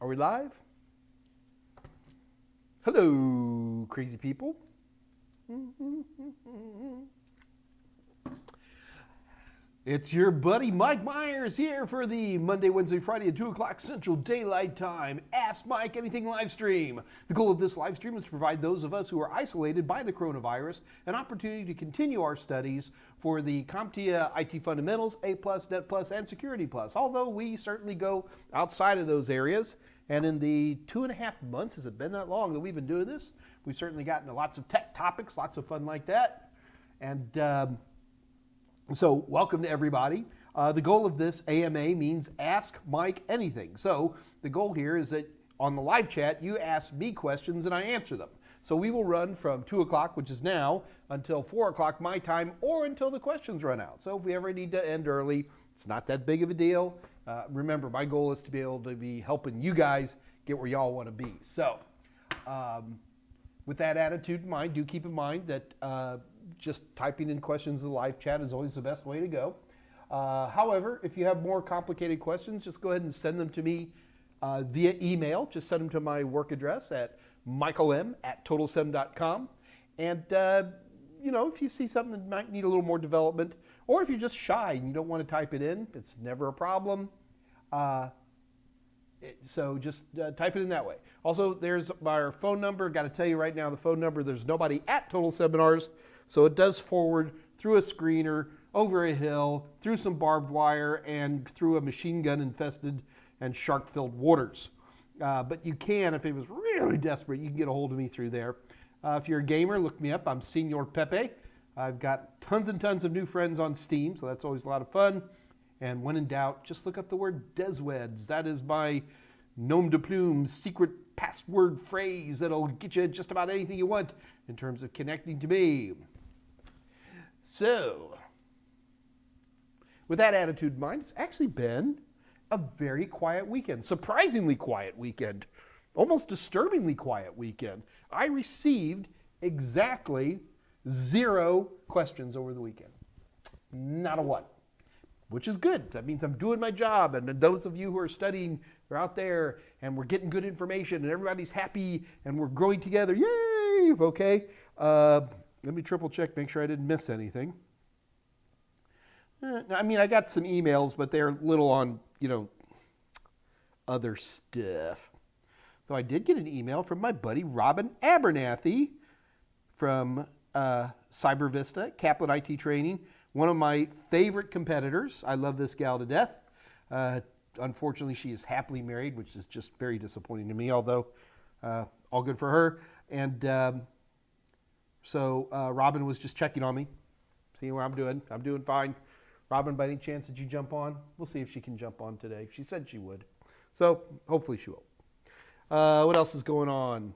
Are we live? Hello, crazy people. It's your buddy Mike Meyers here for the Monday, Wednesday, Friday at 2 o'clock Central Daylight Time Ask Mike Anything live stream. The goal of this live stream is to provide those of us who are isolated by the coronavirus an opportunity to continue our studies for the CompTIA IT Fundamentals, A+, Net+, and Security+. Although we certainly go outside of those areas, and in the 2.5 months, has it been that long that we've been doing this? We've certainly gotten to lots of tech topics, lots of fun like that. And so welcome to everybody. The goal of this AMA means Ask Mike Anything. So the goal here is that on the live chat, you ask me questions and I answer them. So we will run from 2 o'clock, which is now, until 4 o'clock my time, or until the questions run out. So if we ever need to end early, it's not that big of a deal. Remember, my goal is to be able to be helping you guys get where y'all want to be. So with that attitude in mind, do keep in mind that just typing in questions in the live chat is always the best way to go. However, if you have more complicated questions, just go ahead and send them to me via email. Just send them to my work address at michaelm@totalsem.com. And you know, if you see something that might need a little more development, or if you're just shy and you don't want to type it in, it's never a problem. So just type it in that way. Also, there's our phone number. Got to tell you right now, the phone number, there's nobody at Total Seminars, so it does forward through a screener, over a hill, through some barbed wire, and through a machine gun infested and shark-filled waters. But you can, if it was really desperate, you can get a hold of me through there. If you're a gamer, look me up. I'm Senor Pepe. I've got tons and tons of new friends on Steam, so that's always a lot of fun. And when in doubt, just look up the word Desweds. That is my nom de plume secret password phrase that'll get you just about anything you want in terms of connecting to me. So, with that attitude in mind, it's actually been a very quiet weekend. Surprisingly quiet weekend. Almost disturbingly quiet weekend. I received exactly 0 questions over the weekend. Not a one. Which is good. That means I'm doing my job, and those of you who are studying are out there, and we're getting good information, and everybody's happy, and we're growing together. Yay! Okay. Let me triple check, make sure I didn't miss anything. I mean, I got some emails, but they're little on, you know, other stuff. Though I did get an email from my buddy Robin Abernathy from Cyber Vista, Kaplan IT Training. One of my favorite competitors. I love this gal to death. Unfortunately, she is happily married, which is just very disappointing to me, although all good for her. And so Robin was just checking on me, seeing what I'm doing. I'm doing fine. Robin, by any chance, did you jump on? We'll see if she can jump on today. She said she would. So hopefully she will. What else is going on?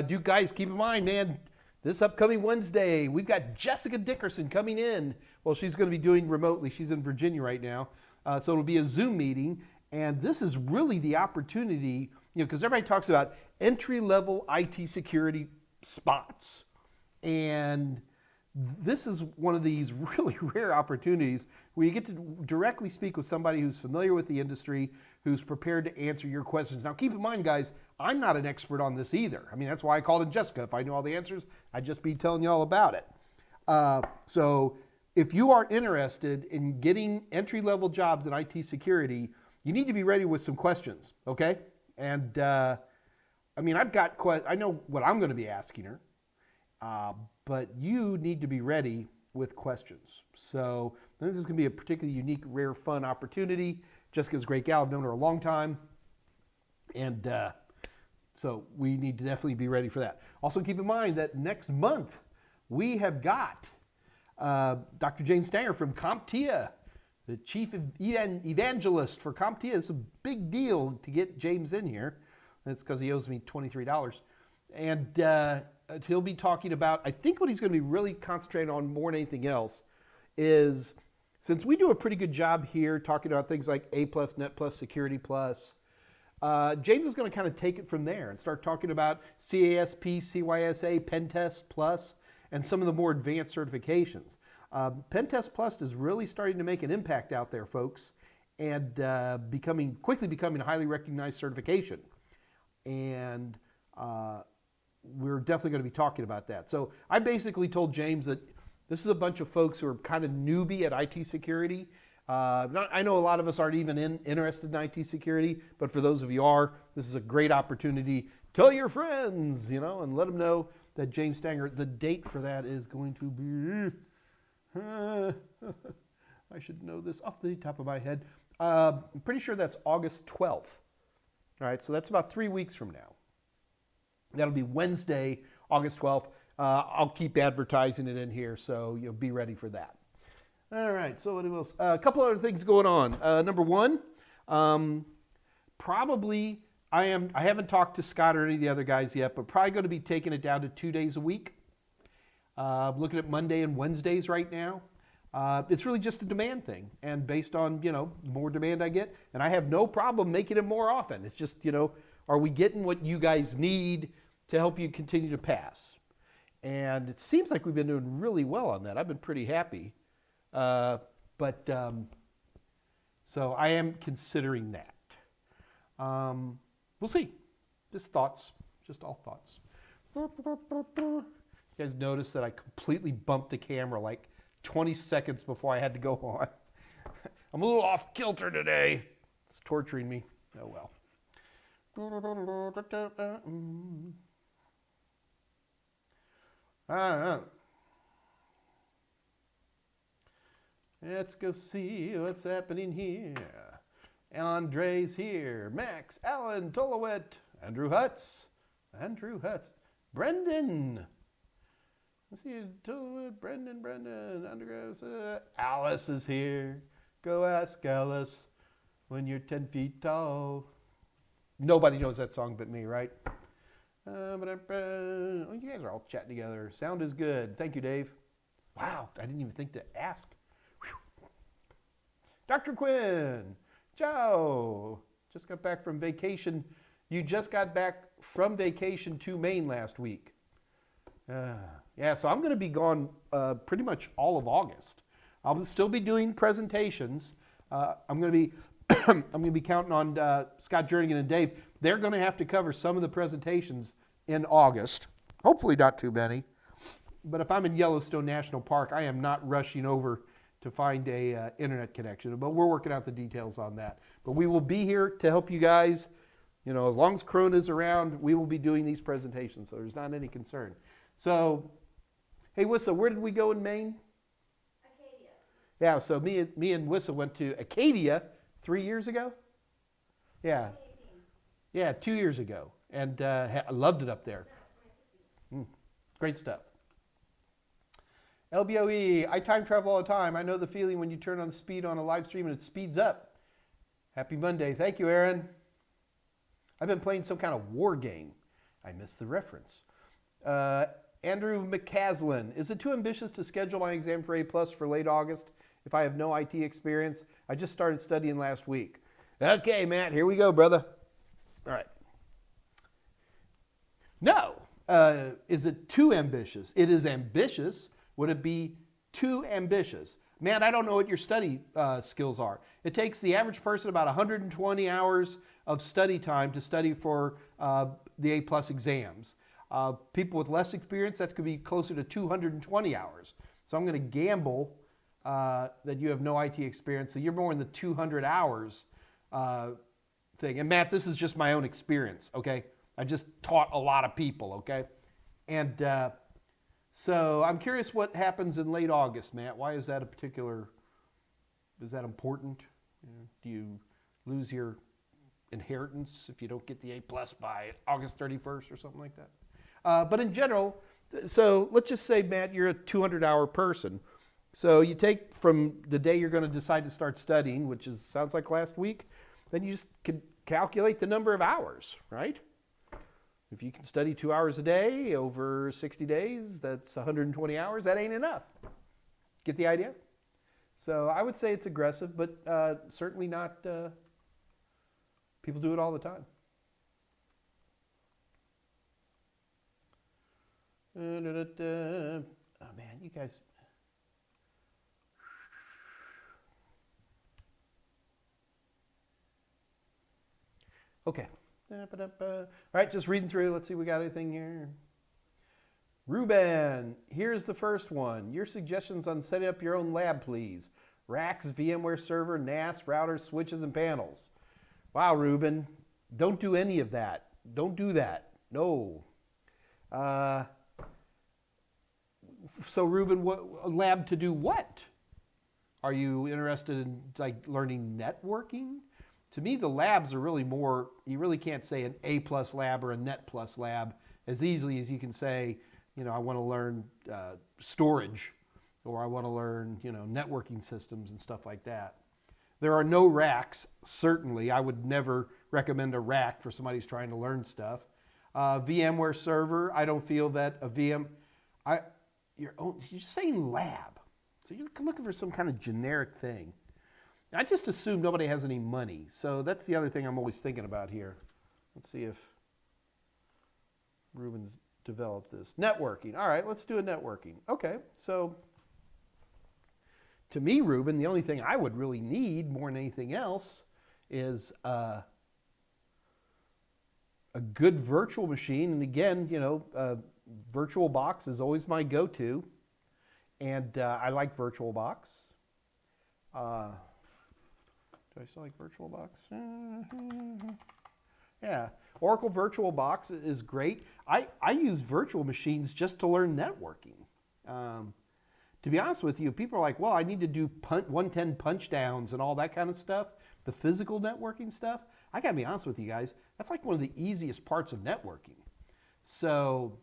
Do guys keep in mind, man, this upcoming Wednesday, we've got Jessica Dickerson coming in. Well, she's going to be doing remotely. She's in Virginia right now. So it'll be a Zoom meeting. And this is really the opportunity, you know, because everybody talks about entry-level IT security spots. And this is one of these really rare opportunities where you get to directly speak with somebody who's familiar with the industry, who's prepared to answer your questions. Now, keep in mind, guys, I'm not an expert on this either. I mean, that's why I called in Jessica. If I knew all the answers, I'd just be telling you all about it. So if you are interested in getting entry-level jobs in IT security, you need to be ready with some questions, okay? And I mean, I know what I'm going to be asking her, but you need to be ready with questions. So this is going to be a particularly unique, rare, fun opportunity. Jessica's a great gal. I've known her a long time. And so we need to definitely be ready for that. Also keep in mind that next month we have got Dr. James Stanger from CompTIA, the chief evangelist for CompTIA. It's a big deal to get James in here. That's because he owes me $23. And he'll be talking about, I think what he's going to be really concentrating on more than anything else is, since we do a pretty good job here talking about things like A+, Net+, Security+, James is going to kind of take it from there and start talking about CASP, CYSA, Pentest Plus, and some of the more advanced certifications. Pentest Plus is really starting to make an impact out there, folks, and quickly becoming a highly recognized certification. and we're definitely going to be talking about that. So I basically told James that this is a bunch of folks who are kind of newbie at IT security. I know a lot of us aren't even interested in IT security, but for those of you who are, this is a great opportunity. Tell your friends, you know, and let them know that James Stanger, the date for that is going to be, I should know this off the top of my head. I'm pretty sure that's August 12th. All right, so that's about 3 weeks from now. That'll be Wednesday, August 12th. I'll keep advertising it in here, so you'll be ready for that. All right, so what else? A couple other things going on. Number one, probably I haven't talked to Scott or any of the other guys yet, but probably going to be taking it down to 2 days a week. Looking at Monday and Wednesdays right now. It's really just a demand thing, and based on, you know, the more demand I get, and I have no problem making it more often. It's just, you know, are we getting what you guys need to help you continue to pass? And it seems like we've been doing really well on that. I've been pretty happy. So I am considering that. We'll see. Just thoughts. Just all thoughts. You guys notice that I completely bumped the camera like 20 seconds before I had to go on. I'm a little off kilter today. It's torturing me. Oh well. Let's go see what's happening here. Andre's here. Max, Alan, Tolowet, Andrew Hutz, Brendan. Let's see, Tolowet, Brendan, Andrews, Alice is here. Go ask Alice when you're 10 feet tall. Nobody knows that song but me, right? Oh, you guys are all chatting together. Sound is good. Thank you, Dave. Wow, I didn't even think to ask. Whew. Dr. Quinn, ciao. Just got back from vacation. You just got back from vacation to Maine last week. Yeah, so I'm going to be gone pretty much all of August. I'll still be doing presentations. I'm going to be counting on Scott Jernigan and Dave. They're going to have to cover some of the presentations in August. Hopefully not too many. But if I'm in Yellowstone National Park, I am not rushing over to find a internet connection. But we're working out the details on that. But we will be here to help you guys. You know, as long as Corona is around, we will be doing these presentations. So there's not any concern. So, hey, Wissa, where did we go in Maine? Acadia. Yeah, so me and Wissa went to Acadia 3 years ago. Yeah. 2018. Yeah, 2 years ago. And I loved it up there. Great stuff. LBOE, I time travel all the time. I know the feeling when you turn on speed on a live stream and it speeds up. Happy Monday. Thank you, Aaron. I've been playing some kind of war game. I missed the reference. Andrew McCaslin, is it too ambitious to schedule my exam for A+ for late August if I have no IT experience? I just started studying last week. Okay, Matt, here we go, brother. All right. No. Is it too ambitious? It is ambitious. Would it be too ambitious? Man, I don't know what your study skills are. It takes the average person about 120 hours of study time to study for the A+ exams. People with less experience, that's going to be closer to 220 hours. So I'm going to gamble that you have no IT experience. So you're more in the 200 hours thing. And Matt, this is just my own experience, okay? I just taught a lot of people, okay? And so I'm curious what happens in late August, Matt. Why is that is that important? You know, do you lose your inheritance if you don't get the A+ by August 31st or something like that? But in general, so let's just say, Matt, you're a 200-hour person. So you take from the day you're going to decide to start studying, which sounds like last week, then you just can calculate the number of hours, right? If you can study 2 hours a day over 60 days, that's 120 hours. That ain't enough. Get the idea? So I would say it's aggressive, but certainly not, people do it all the time. Oh man, you guys. Okay, All right, just reading through. Let's see if we got anything here. Ruben, here's the first one. Your suggestions on setting up your own lab, please. Racks, VMware server, NAS, routers, switches, and panels. Wow, Ruben, don't do any of that. Don't do that. No. So, Ruben, a lab to do what? Are you interested in like learning networking? To me, the labs are really more, you really can't say an A+ lab or a Net+ lab as easily as you can say, you know, I want to learn storage, or I want to learn, you know, networking systems and stuff like that. There are no racks, certainly. I would never recommend a rack for somebody who's trying to learn stuff. VMware server, I don't feel that a you're saying lab. So you're looking for some kind of generic thing. I just assume nobody has any money. So that's the other thing I'm always thinking about here. Let's see if Ruben's developed this. Networking. All right, let's do a networking. Okay, so to me, Ruben, the only thing I would really need more than anything else is a good virtual machine. And again, you know, VirtualBox is always my go-to. And I like VirtualBox. Do I still like VirtualBox? Yeah, Oracle VirtualBox is great. I use virtual machines just to learn networking. To be honest with you, people are like, well, I need to do 110 punch downs and all that kind of stuff, the physical networking stuff. I gotta be honest with you guys, that's like one of the easiest parts of networking. So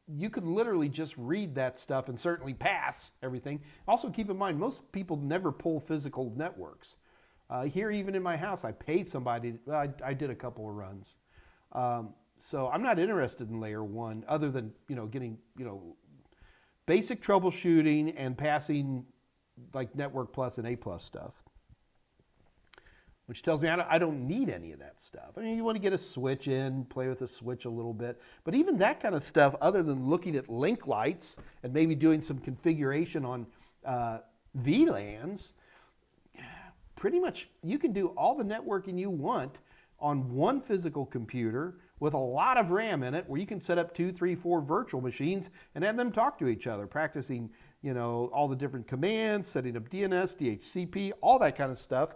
you could literally just read that stuff and certainly pass everything. Also keep in mind, most people never pull physical networks. Here, even in my house, I paid somebody, I did a couple of runs. So I'm not interested in layer one other than, you know, getting, you know, basic troubleshooting and passing like Network Plus and A+ stuff. Which tells me I don't need any of that stuff. I mean, you want to get a switch in, play with a switch a little bit. But even that kind of stuff, other than looking at link lights and maybe doing some configuration on VLANs, pretty much you can do all the networking you want on one physical computer with a lot of RAM in it, where you can set up 2, 3, 4 virtual machines and have them talk to each other, practicing, you know, all the different commands, setting up DNS, DHCP, all that kind of stuff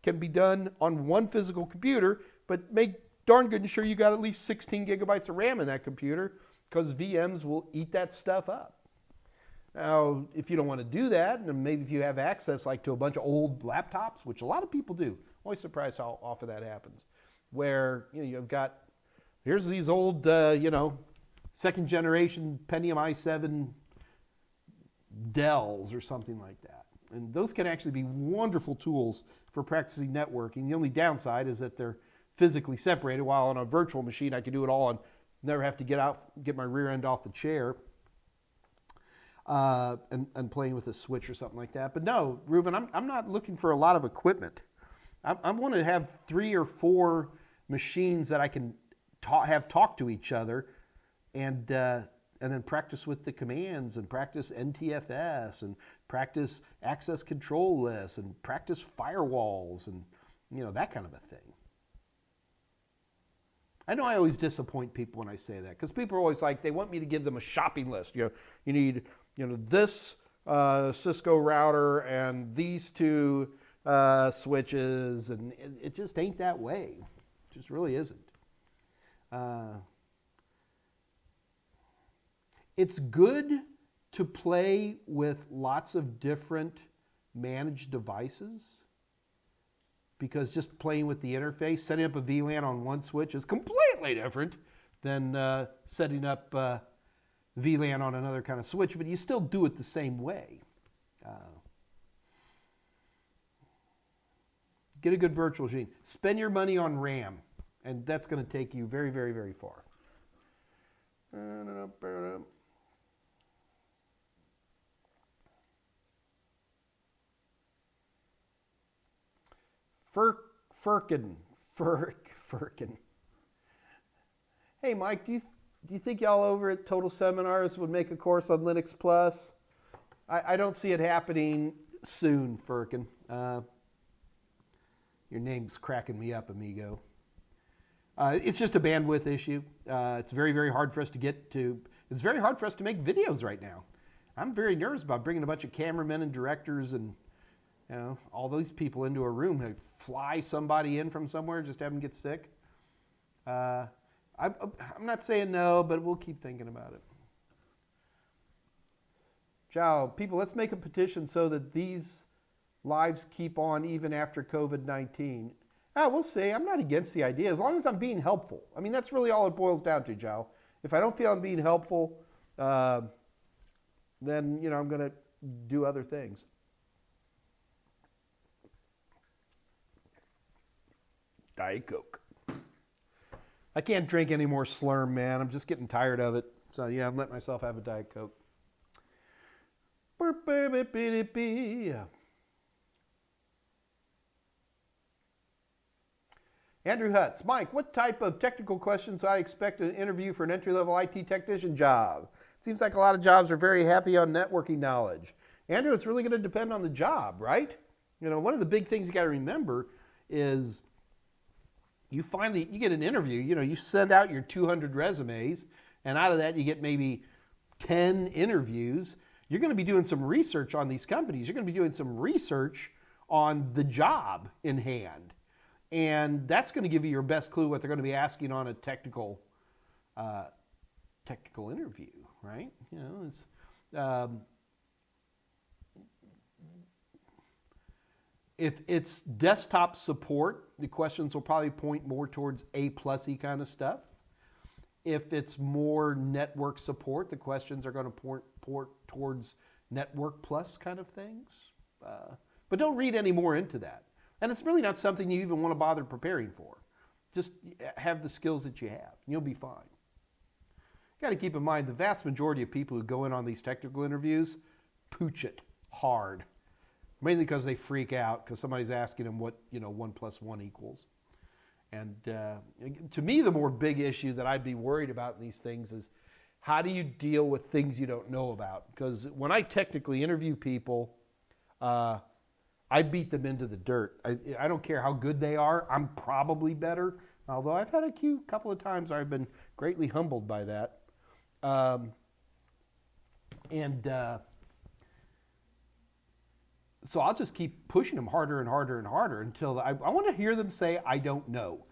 can be done on one physical computer, but make darn good sure you got at least 16 gigabytes of RAM in that computer, because VMs will eat that stuff up. Now, if you don't want to do that, and maybe if you have access like to a bunch of old laptops, which a lot of people do, always surprised how often that happens, where, you know, you've got, here's these old, you know, second generation Pentium i7 Dells or something like that. And those can actually be wonderful tools for practicing networking. The only downside is that they're physically separated, while on a virtual machine I can do it all and never have to get my rear end off the chair and playing with a switch or something like that. But no, Ruben, I'm not looking for a lot of equipment. I want to have 3 or 4 machines that I can have talk to each other, and then practice with the commands, and practice NTFS, and practice access control lists, and practice firewalls, and, you know, that kind of a thing. I know I always disappoint people when I say that, because people are always like, they want me to give them a shopping list. You know, you need, you know, this Cisco router and these 2 switches, and it just ain't that way. It just really isn't. It's good to play with lots of different managed devices, because just playing with the interface, setting up a VLAN on one switch is completely different than setting up VLAN on another kind of switch, but you still do it the same way. Get a good virtual machine. Spend your money on RAM, and that's going to take you very, very, very far. Firkin. Hey, Mike, do you think y'all over at Total Seminars would make a course on Linux Plus? I don't see it happening soon, Firkin. Your name's cracking me up, amigo. It's just a bandwidth issue. It's very, very hard for us to get to. It's very hard for us to make videos right now. I'm very nervous about bringing a bunch of cameramen and directors and all those people into a room to fly somebody in from somewhere, just have them get sick. I'm not saying no, but we'll keep thinking about it. Ciao, people, let's make a petition so that these lives keep on even after COVID-19. We'll see. I'm not against the idea, as long as I'm being helpful. I mean, that's really all it boils down to, Joe. If I don't feel I'm being helpful, then, I'm going to do other things. Diet Coke. I can't drink any more Slurm, man. I'm just getting tired of it. So, yeah, I'm letting myself have a Diet Coke. Andrew Hutz. Mike, what type of technical questions do I expect in an interview for an entry-level IT technician job? Seems like a lot of jobs are very happy on networking knowledge. Andrew, it's really going to depend on the job, right? One of the big things you got to remember is you get an interview, you send out your 200 resumes, and out of that you get maybe 10 interviews. You're going to be doing some research on these companies. You're going to be doing some research on the job in hand. And that's going to give you your best clue what they're going to be asking on a technical interview, right? If it's desktop support, the questions will probably point more towards A+y kind of stuff. If it's more network support, the questions are going to point towards network plus kind of things. But don't read any more into that. And it's really not something you even want to bother preparing for. Just have the skills that you have. You'll be fine. You got to keep in mind, the vast majority of people who go in on these technical interviews pooch it hard. Mainly because they freak out because somebody's asking them what 1 + 1 equals. And to me, the more big issue that I'd be worried about in these things is how do you deal with things you don't know about? Because when I technically interview people, I beat them into the dirt. I don't care how good they are. I'm probably better. Although I've had a couple of times I've been greatly humbled by that. So I'll just keep pushing them harder and harder and harder until I want to hear them say, I don't know.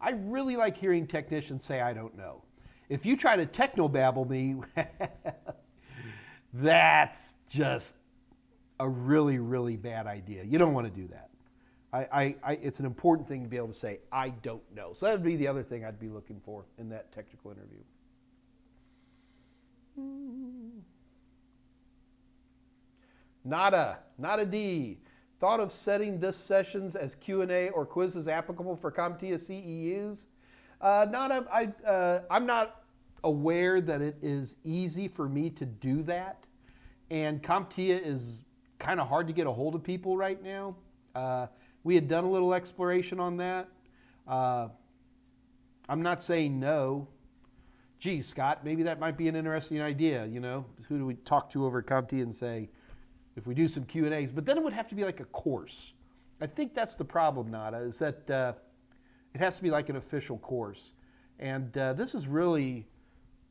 I really like hearing technicians say, I don't know. If you try to technobabble me, that's just a really, really bad idea. You don't want to do that. It's an important thing to be able to say, I don't know. So that would be the other thing I'd be looking for in that technical interview. Nada D. Thought of setting this sessions as Q&A or quizzes applicable for CompTIA CEUs? Nada, I'm not aware that it is easy for me to do that. And CompTIA is kind of hard to get a hold of people right now. We had done a little exploration on that. I'm not saying no. Gee, Scott, maybe that might be an interesting idea. Who do we talk to over at CompTIA and say, if we do some Q&As, but then it would have to be like a course. I think that's the problem, Nada, is that it has to be like an official course. And this is really,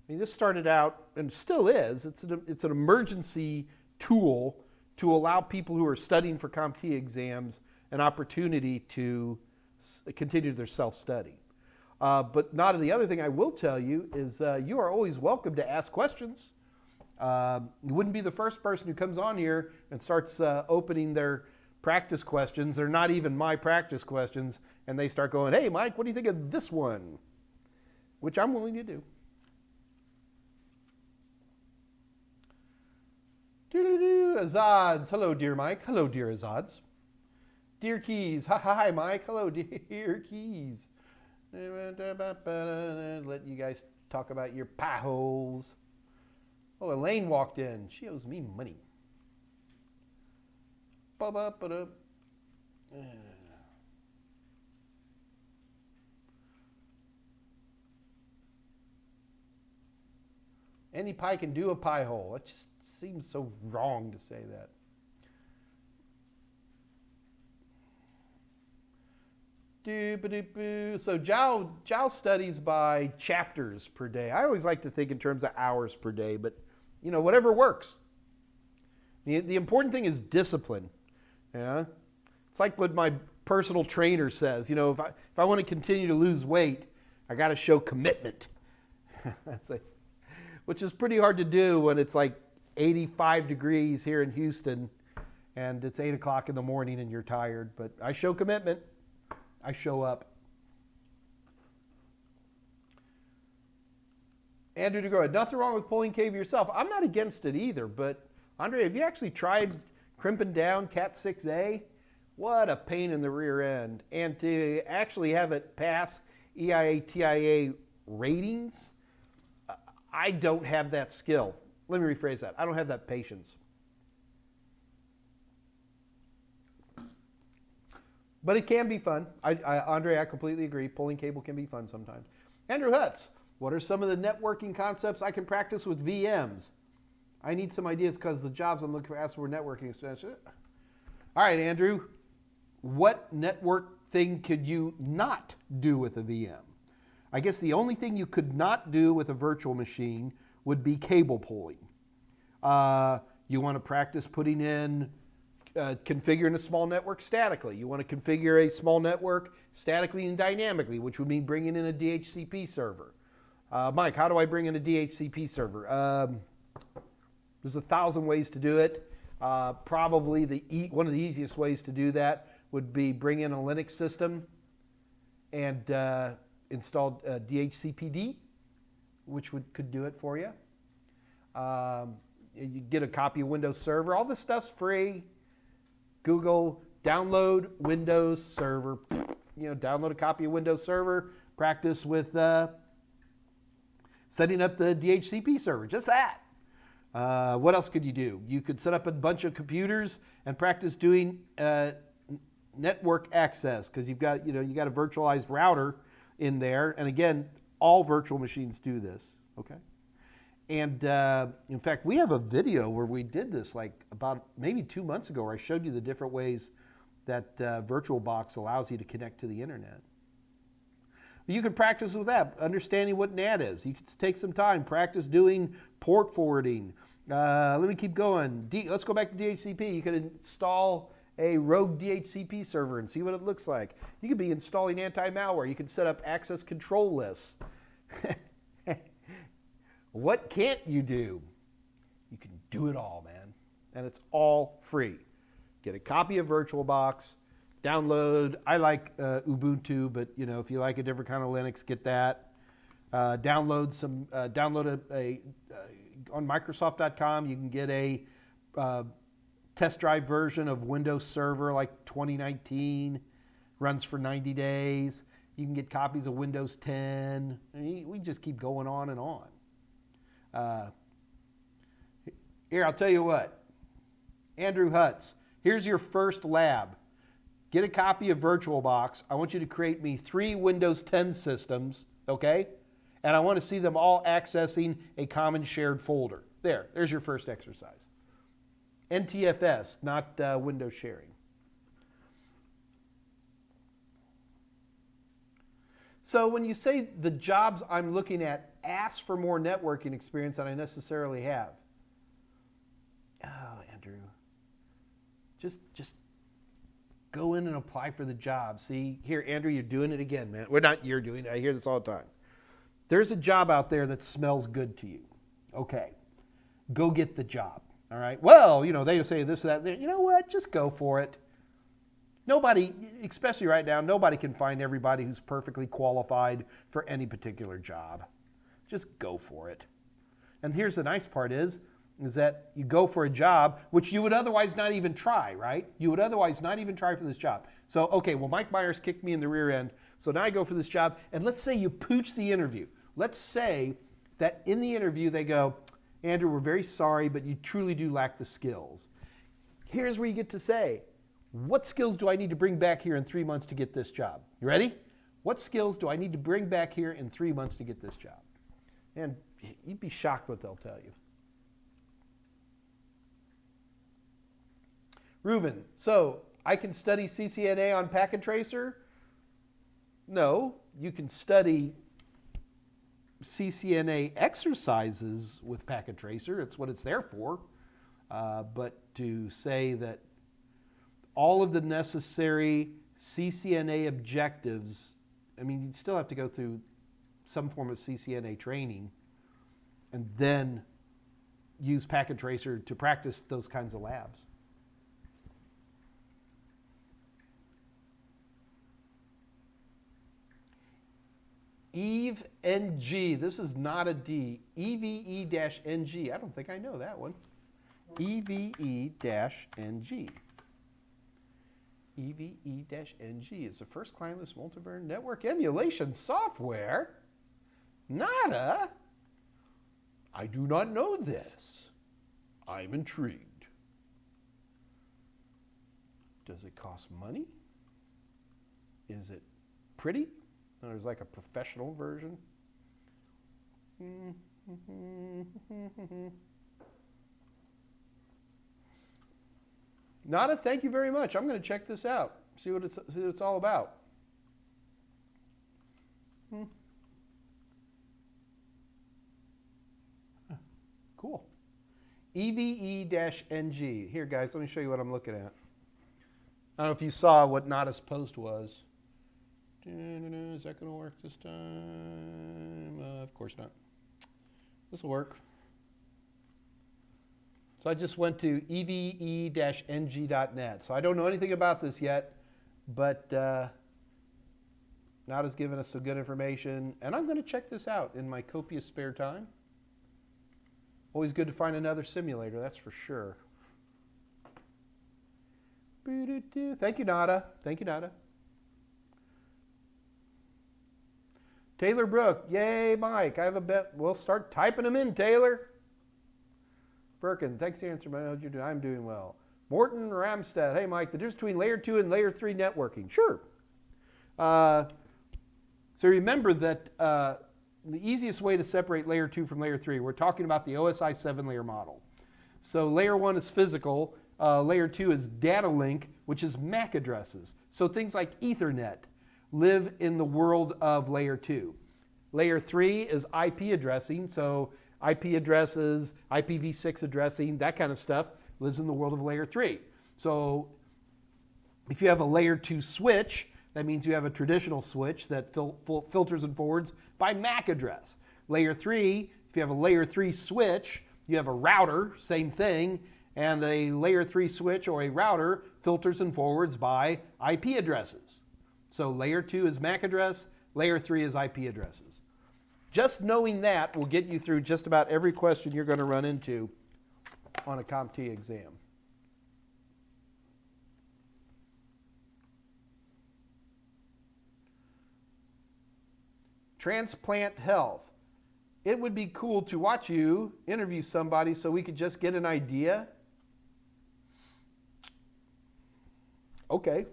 this started out, and still is, it's an emergency tool to allow people who are studying for CompTIA exams an opportunity to continue their self-study. But Nada, the other thing I will tell you is you are always welcome to ask questions. You wouldn't be the first person who comes on here and starts opening their practice questions. They're not even my practice questions. And they start going, hey, Mike, what do you think of this one? Which I'm willing to do. Azads. Hello, dear Mike. Hello, dear Azads. Dear Keys. Hi, Mike. Hello, dear Keys. Let you guys talk about your pie holes. Oh, Elaine walked in. She owes me money. Any pie can do a pie hole. It just seems so wrong to say that. So Jow studies by chapters per day. I always like to think in terms of hours per day, but whatever works. The important thing is discipline. Yeah, it's like what my personal trainer says. If I want to continue to lose weight, I got to show commitment, which is pretty hard to do when it's like 85 degrees here in Houston, and it's 8 o'clock in the morning and you're tired. But I show commitment. I show up. Andrew DeGroy, nothing wrong with pulling cable yourself. I'm not against it either, but Andre, have you actually tried crimping down Cat 6A? What a pain in the rear end. And to actually have it pass EIA, TIA ratings, I don't have that skill. Let me rephrase that. I don't have that patience. But it can be fun. Andre, I completely agree. Pulling cable can be fun sometimes. Andrew Hutz, what are some of the networking concepts I can practice with VMs? I need some ideas because the jobs I'm looking for ask for networking expansion. All right, Andrew, what network thing could you not do with a VM? I guess the only thing you could not do with a virtual machine would be cable pulling. You want to practice putting in configuring a small network statically. You want to configure a small network statically and dynamically, which would mean bringing in a DHCP server. Mike, how do I bring in a DHCP server? There's 1,000 ways to do it. Probably one of the easiest ways to do that would be bring in a Linux system and install DHCPD, which could do it for you. You get a copy of Windows Server. All this stuff's free. Google, download Windows Server. Download a copy of Windows Server. Practice with setting up the DHCP server. Just that. What else could you do? You could set up a bunch of computers and practice doing network access because you got a virtualized router in there. And again, all virtual machines do this. Okay. And in fact, we have a video where we did this like about maybe 2 months ago where I showed you the different ways that VirtualBox allows you to connect to the internet. You can practice with that, understanding what NAT is. You can take some time, practice doing port forwarding. Let me keep going. Let's go back to DHCP. You can install a rogue DHCP server and see what it looks like. You could be installing anti-malware. You can set up access control lists. What can't you do? You can do it all, man. And it's all free. Get a copy of VirtualBox, download. I like Ubuntu, but if you like a different kind of Linux, get that. Download on Microsoft.com. You can get a test drive version of Windows Server like 2019. Runs for 90 days. You can get copies of Windows 10. We just keep going on and on. Here, I'll tell you what. Andrew Hutz, here's your first lab. Get a copy of VirtualBox. I want you to create me 3 Windows 10 systems, okay? And I want to see them all accessing a common shared folder. There's your first exercise. NTFS, not Windows sharing. So when you say the jobs I'm looking at ask for more networking experience than I necessarily have. Oh, Andrew. Just go in and apply for the job. See, here, Andrew, you're doing it again, man. Well, not you're doing it. I hear this all the time. There's a job out there that smells good to you. Okay. Go get the job. All right. Well, they say this, that. You know what? Just go for it. Nobody, especially right now, nobody can find everybody who's perfectly qualified for any particular job. Just go for it. And here's the nice part is that you go for a job which you would otherwise not even try, right? You would otherwise not even try for this job. So, okay, well, Mike Meyers kicked me in the rear end, so now I go for this job, and let's say you pooch the interview. Let's say that in the interview they go, Andrew, we're very sorry, but you truly do lack the skills. Here's where you get to say, what skills do I need to bring back here in 3 months to get this job? You ready? What skills do I need to bring back here in 3 months to get this job? And you'd be shocked what they'll tell you. Ruben, so I can study CCNA on Packet Tracer? No, you can study CCNA exercises with Packet Tracer. It's what it's there for. But to say that all of the necessary CCNA objectives, I mean, you'd still have to go through some form of CCNA training and then use Packet Tracer to practice those kinds of labs. Eve NG. This is not a D. EVE-NG. I don't think I know that one. EVE-NG. EVE-NG is the first clientless multi-burn network emulation software. Nada. I do not know this. I'm intrigued. Does it cost money? Is it pretty? There's like a professional version. Nada, thank you very much. I'm going to check this out. See what it's all about. Cool. EVE-NG. Here, guys, let me show you what I'm looking at. I don't know if you saw what Nada's post was. Is that going to work this time? Of course not. This will work. So I just went to eve-ng.net. So I don't know anything about this yet, but Nada's given us some good information, and I'm going to check this out in my copious spare time. Always good to find another simulator, that's for sure. Thank you, Nada. Thank you, Nada. Taylor Brook, yay, Mike. I have a bet. We'll start typing them in, Taylor. Birkin, thanks for the answer, man. I'm doing well. Morton Ramstead, hey, Mike, the difference between layer 2 and layer 3 networking. Sure. So remember that the easiest way to separate layer 2 from layer 3, we're talking about the OSI 7-layer model. So layer 1 is physical. Layer 2 is data link, which is MAC addresses. So things like Ethernet live in the world of layer 2. Layer 3 is IP addressing, so IP addresses, IPv6 addressing, that kind of stuff lives in the world of layer 3. So if you have a layer 2 switch, that means you have a traditional switch that filters and forwards by MAC address. Layer 3, if you have a layer 3 switch, you have a router, same thing, and a layer 3 switch or a router filters and forwards by IP addresses. So layer 2 is MAC address, layer 3 is IP addresses. Just knowing that will get you through just about every question you're going to run into on a CompT exam. Transplant Health. It would be cool to watch you interview somebody so we could just get an idea. Okay.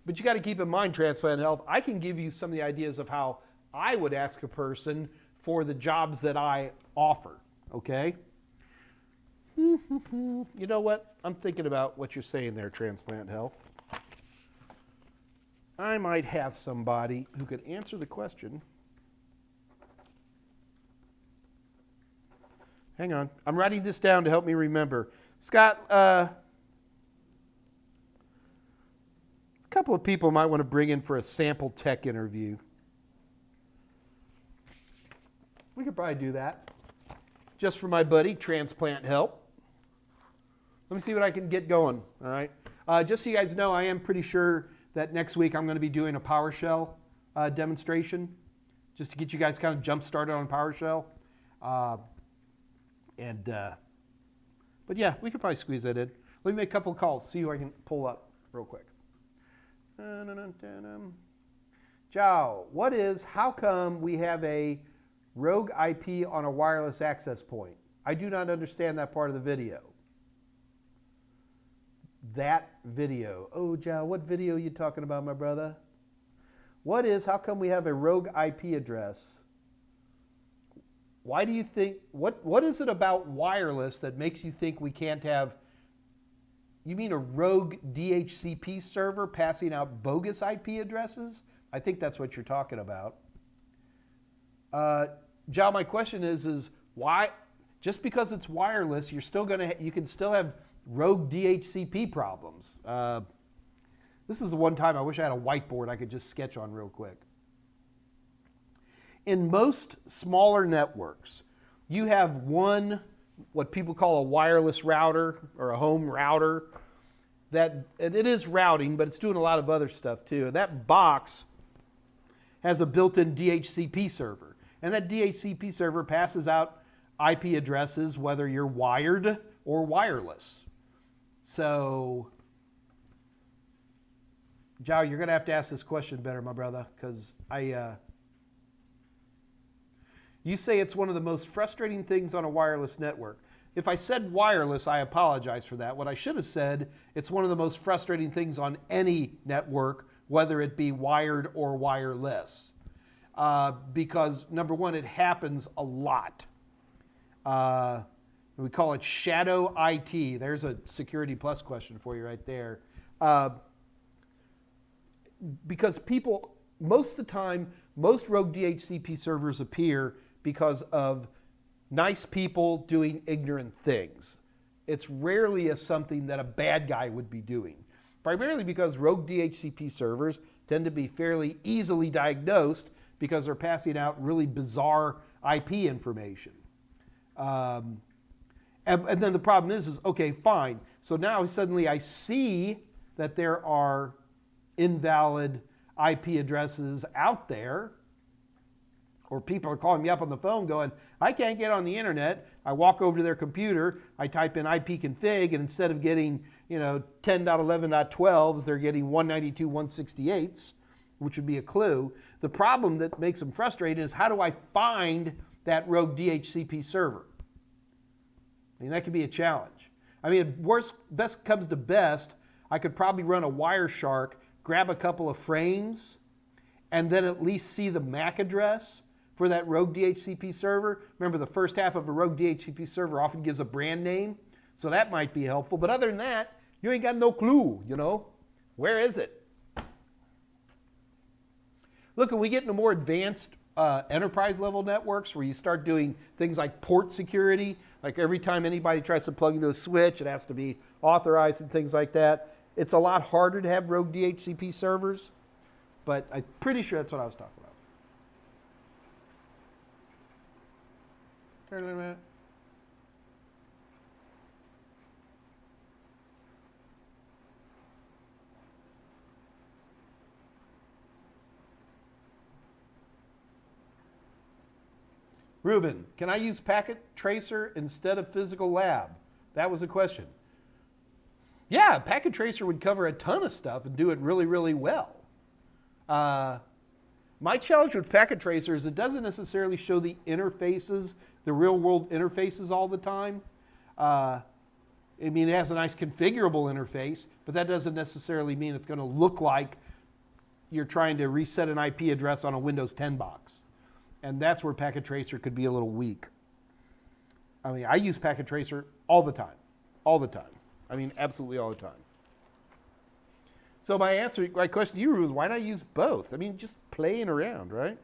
But you got to keep in mind, Transplant Health, I can give you some of the ideas of how I would ask a person for the jobs that I offer, okay? You know what? I'm thinking about what you're saying there, Transplant Health. I might have somebody who could answer the question. Hang on. I'm writing this down to help me remember. Scott, a couple of people might want to bring in for a sample tech interview. We could probably do that. Just for my buddy, Transplant Help. Let me see what I can get going, all right? Just so you guys know, I am pretty sure that next week I'm going to be doing a PowerShell demonstration, just to get you guys kind of jump started on PowerShell. But yeah, we could probably squeeze that in. Let me make a couple of calls, see who I can pull up real quick. Joe, how come we have a rogue IP on a wireless access point? I do not understand that part of the video. That video. Oh, Joe, what video are you talking about, my brother? How come we have a rogue IP address? Why do you think, what is it about wireless that makes you think we can't have You mean a rogue DHCP server passing out bogus IP addresses? I think that's what you're talking about. Joe, my question is why? Just because it's wireless, you can still have rogue DHCP problems. This is the one time I wish I had a whiteboard I could just sketch on real quick. In most smaller networks, you have one, what people call a wireless router or a home router, and it is routing, but it's doing a lot of other stuff too. And that box has a built-in DHCP server. And that DHCP server passes out IP addresses, whether you're wired or wireless. So, Joe, you're going to have to ask this question better, my brother, because you say it's one of the most frustrating things on a wireless network. If I said wireless, I apologize for that. What I should have said, it's one of the most frustrating things on any network, whether it be wired or wireless. Because, number one, it happens a lot. We call it shadow IT. There's a Security Plus question for you right there. Because people, most of the time, most rogue DHCP servers appear because of nice people doing ignorant things. It's rarely something that a bad guy would be doing. Primarily because rogue DHCP servers tend to be fairly easily diagnosed because they're passing out really bizarre IP information. And then the problem is, okay, fine. So now suddenly I see that there are invalid IP addresses out there, or people are calling me up on the phone going, I can't get on the internet. I walk over to their computer, I type in ipconfig, and instead of getting 10.11.12s, they're getting 192.168s, which would be a clue. The problem that makes them frustrated is how do I find that rogue DHCP server? I mean, that could be a challenge. I mean, best comes to best, I could probably run a Wireshark, grab a couple of frames, and then at least see the MAC address for that rogue DHCP server. Remember, the first half of a rogue DHCP server often gives a brand name, so that might be helpful. But other than that, you ain't got no clue, Where is it? Look, when we get into more advanced enterprise level networks where you start doing things like port security, like every time anybody tries to plug into a switch, it has to be authorized and things like that. It's a lot harder to have rogue DHCP servers, but I'm pretty sure that's what I was talking about. Turn it a minute. Ruben, can I use packet tracer instead of physical lab? That was a question. Yeah, packet tracer would cover a ton of stuff and do it really, really well. My challenge with packet tracer is it doesn't necessarily show the interfaces, the real world interfaces all the time. I mean, it has a nice configurable interface, but that doesn't necessarily mean it's going to look like you're trying to reset an IP address on a Windows 10 box. And that's where packet tracer could be a little weak. I mean, I use packet tracer all the time. All the time. I mean, absolutely all the time. So my question to you, Ruth, why not use both? I mean, just playing around, right?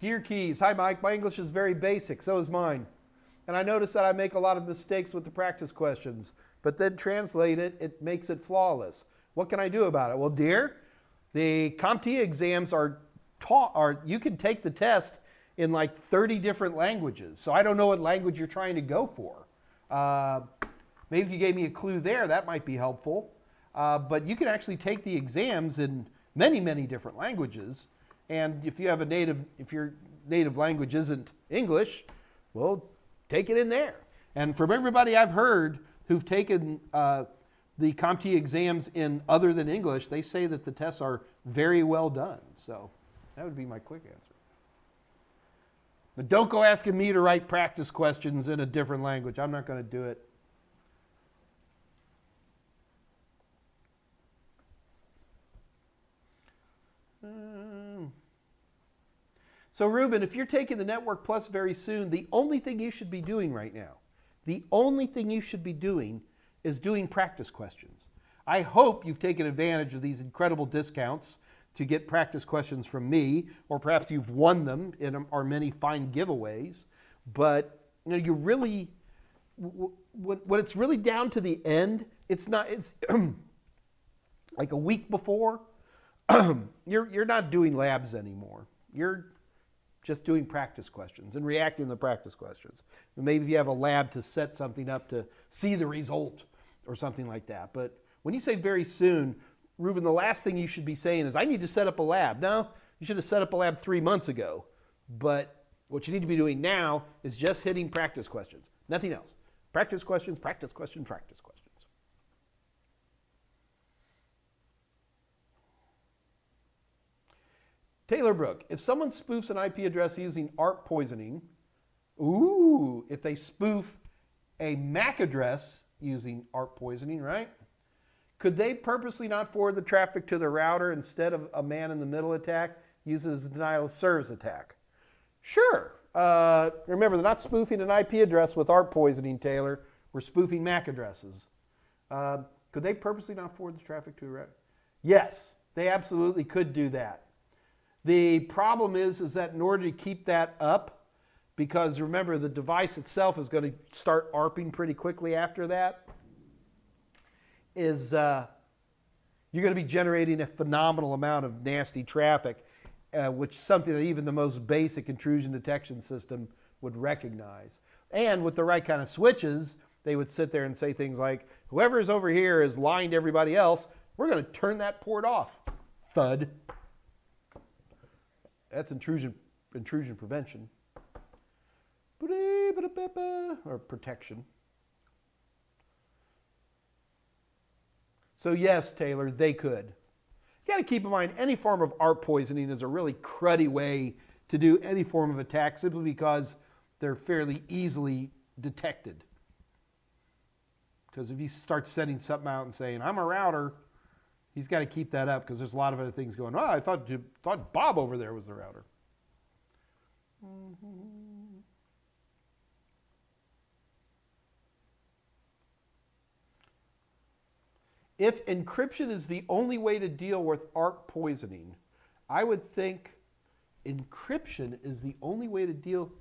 Dear Keys, hi Mike, my English is very basic, so is mine. And I notice that I make a lot of mistakes with the practice questions, but then translate it, it makes it flawless. What can I do about it? Well, dear, the CompTIA exams you can take the test in like 30 different languages. So I don't know what language you're trying to go for. Maybe if you gave me a clue there, that might be helpful. But you can actually take the exams in many, many different languages. And if your native language isn't English, well, take it in there. And from everybody I've heard who've taken the CompTIA exams in other than English, they say that the tests are very well done. So that would be my quick answer. But don't go asking me to write practice questions in a different language. I'm not going to do it. So Ruben, if you're taking the Network Plus very soon, the only thing you should be doing right now, the only thing you should be doing is doing practice questions. I hope you've taken advantage of these incredible discounts to get practice questions from me, or perhaps you've won them in our many fine giveaways. But you really, when it's really down to the end, it's like a week before, you're not doing labs anymore. You're just doing practice questions and reacting to the practice questions. And maybe if you have a lab to set something up to see the result or something like that. But when you say very soon, Ruben, the last thing you should be saying is, I need to set up a lab. No, you should have set up a lab 3 months ago. But what you need to be doing now is just hitting practice questions. Nothing else. Practice questions, practice questions, practice questions. Taylor Brook, if someone spoofs an IP address using ARP poisoning, if they spoof a MAC address using ARP poisoning, right? Could they purposely not forward the traffic to the router instead of a man-in-the-middle attack uses a denial of service attack? Sure. Remember, they're not spoofing an IP address with ARP poisoning, Taylor. We're spoofing MAC addresses. Could they purposely not forward the traffic to a router? Yes, they absolutely could do that. The problem is that in order to keep that up, because remember, the device itself is going to start ARPing pretty quickly after that, is you're going to be generating a phenomenal amount of nasty traffic, which is something that even the most basic intrusion detection system would recognize. And with the right kind of switches, they would sit there and say things like, whoever's over here is lying to everybody else, we're going to turn that port off. Thud. That's intrusion prevention. Or protection. So yes, Taylor, they could. You got to keep in mind, any form of ARP poisoning is a really cruddy way to do any form of attack, simply because they're fairly easily detected. Because if you start sending something out and saying, I'm a router, he's got to keep that up, because there's a lot of other things going on. Oh, I thought Bob over there was the router. If encryption is the only way to deal with ARP poisoning, I would think encryption is the only way to deal.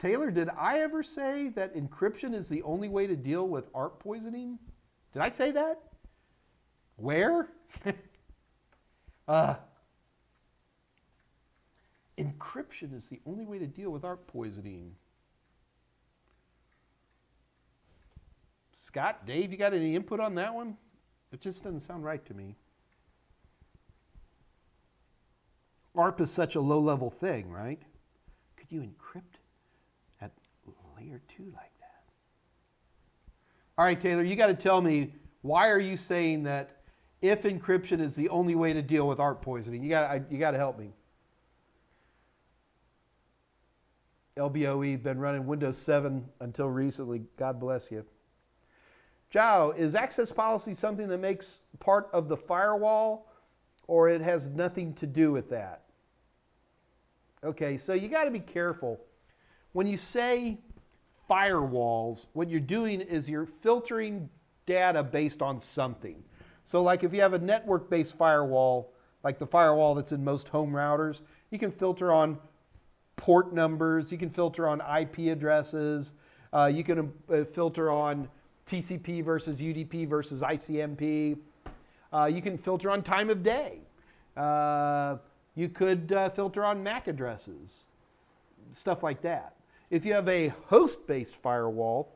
Taylor, did I ever say that encryption is the only way to deal with ARP poisoning? Did I say that? Where? Encryption is the only way to deal with ARP poisoning. Scott, Dave, you got any input on that one? It just doesn't sound right to me. ARP is such a low-level thing, right? Could you encrypt at layer 2 like that? All right, Taylor, you got to tell me, why are you saying that if encryption is the only way to deal with ARP poisoning? You got to help me. LBOE, been running Windows 7 until recently. God bless you. Joe, is access policy something that makes part of the firewall, or it has nothing to do with that? Okay, so you got to be careful. When you say firewalls, what you're doing is you're filtering data based on something. So like if you have a network-based firewall, like the firewall that's in most home routers, you can filter on port numbers, you can filter on IP addresses, you can filter on TCP versus UDP versus ICMP. You can filter on time of day. You could filter on MAC addresses, stuff like that. If you have a host-based firewall,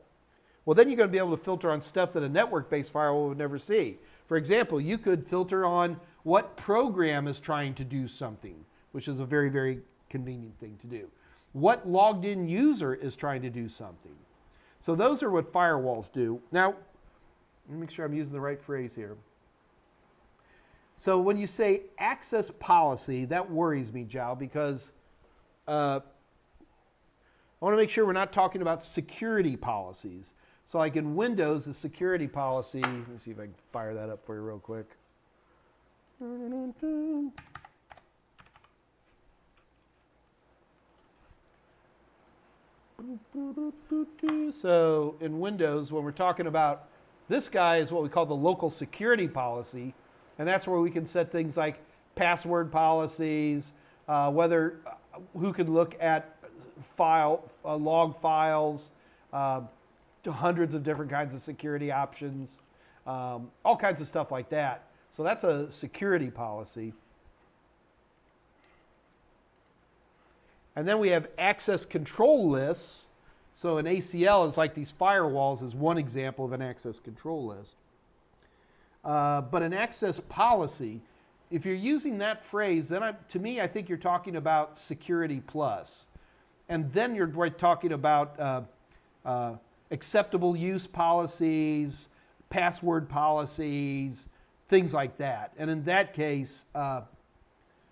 well, then you're going to be able to filter on stuff that a network-based firewall would never see. For example, you could filter on what program is trying to do something, which is a very, very convenient thing to do. What logged-in user is trying to do something. So those are what firewalls do. Now, let me make sure I'm using the right phrase here. So when you say access policy, that worries me, Joe, because I want to make sure we're not talking about security policies. So like in Windows, the security policy, let's see if I can fire that up for you real quick. So in Windows, when we're talking about this guy is what we call the local security policy, and that's where we can set things like password policies, who can look at log files, to hundreds of different kinds of security options, all kinds of stuff like that. So that's a security policy. And then we have access control lists. So an ACL is like these firewalls is one example of an access control list. But an access policy, if you're using that phrase, then to me, I think you're talking about security plus. And then you're talking about acceptable use policies, password policies, things like that. And in that case,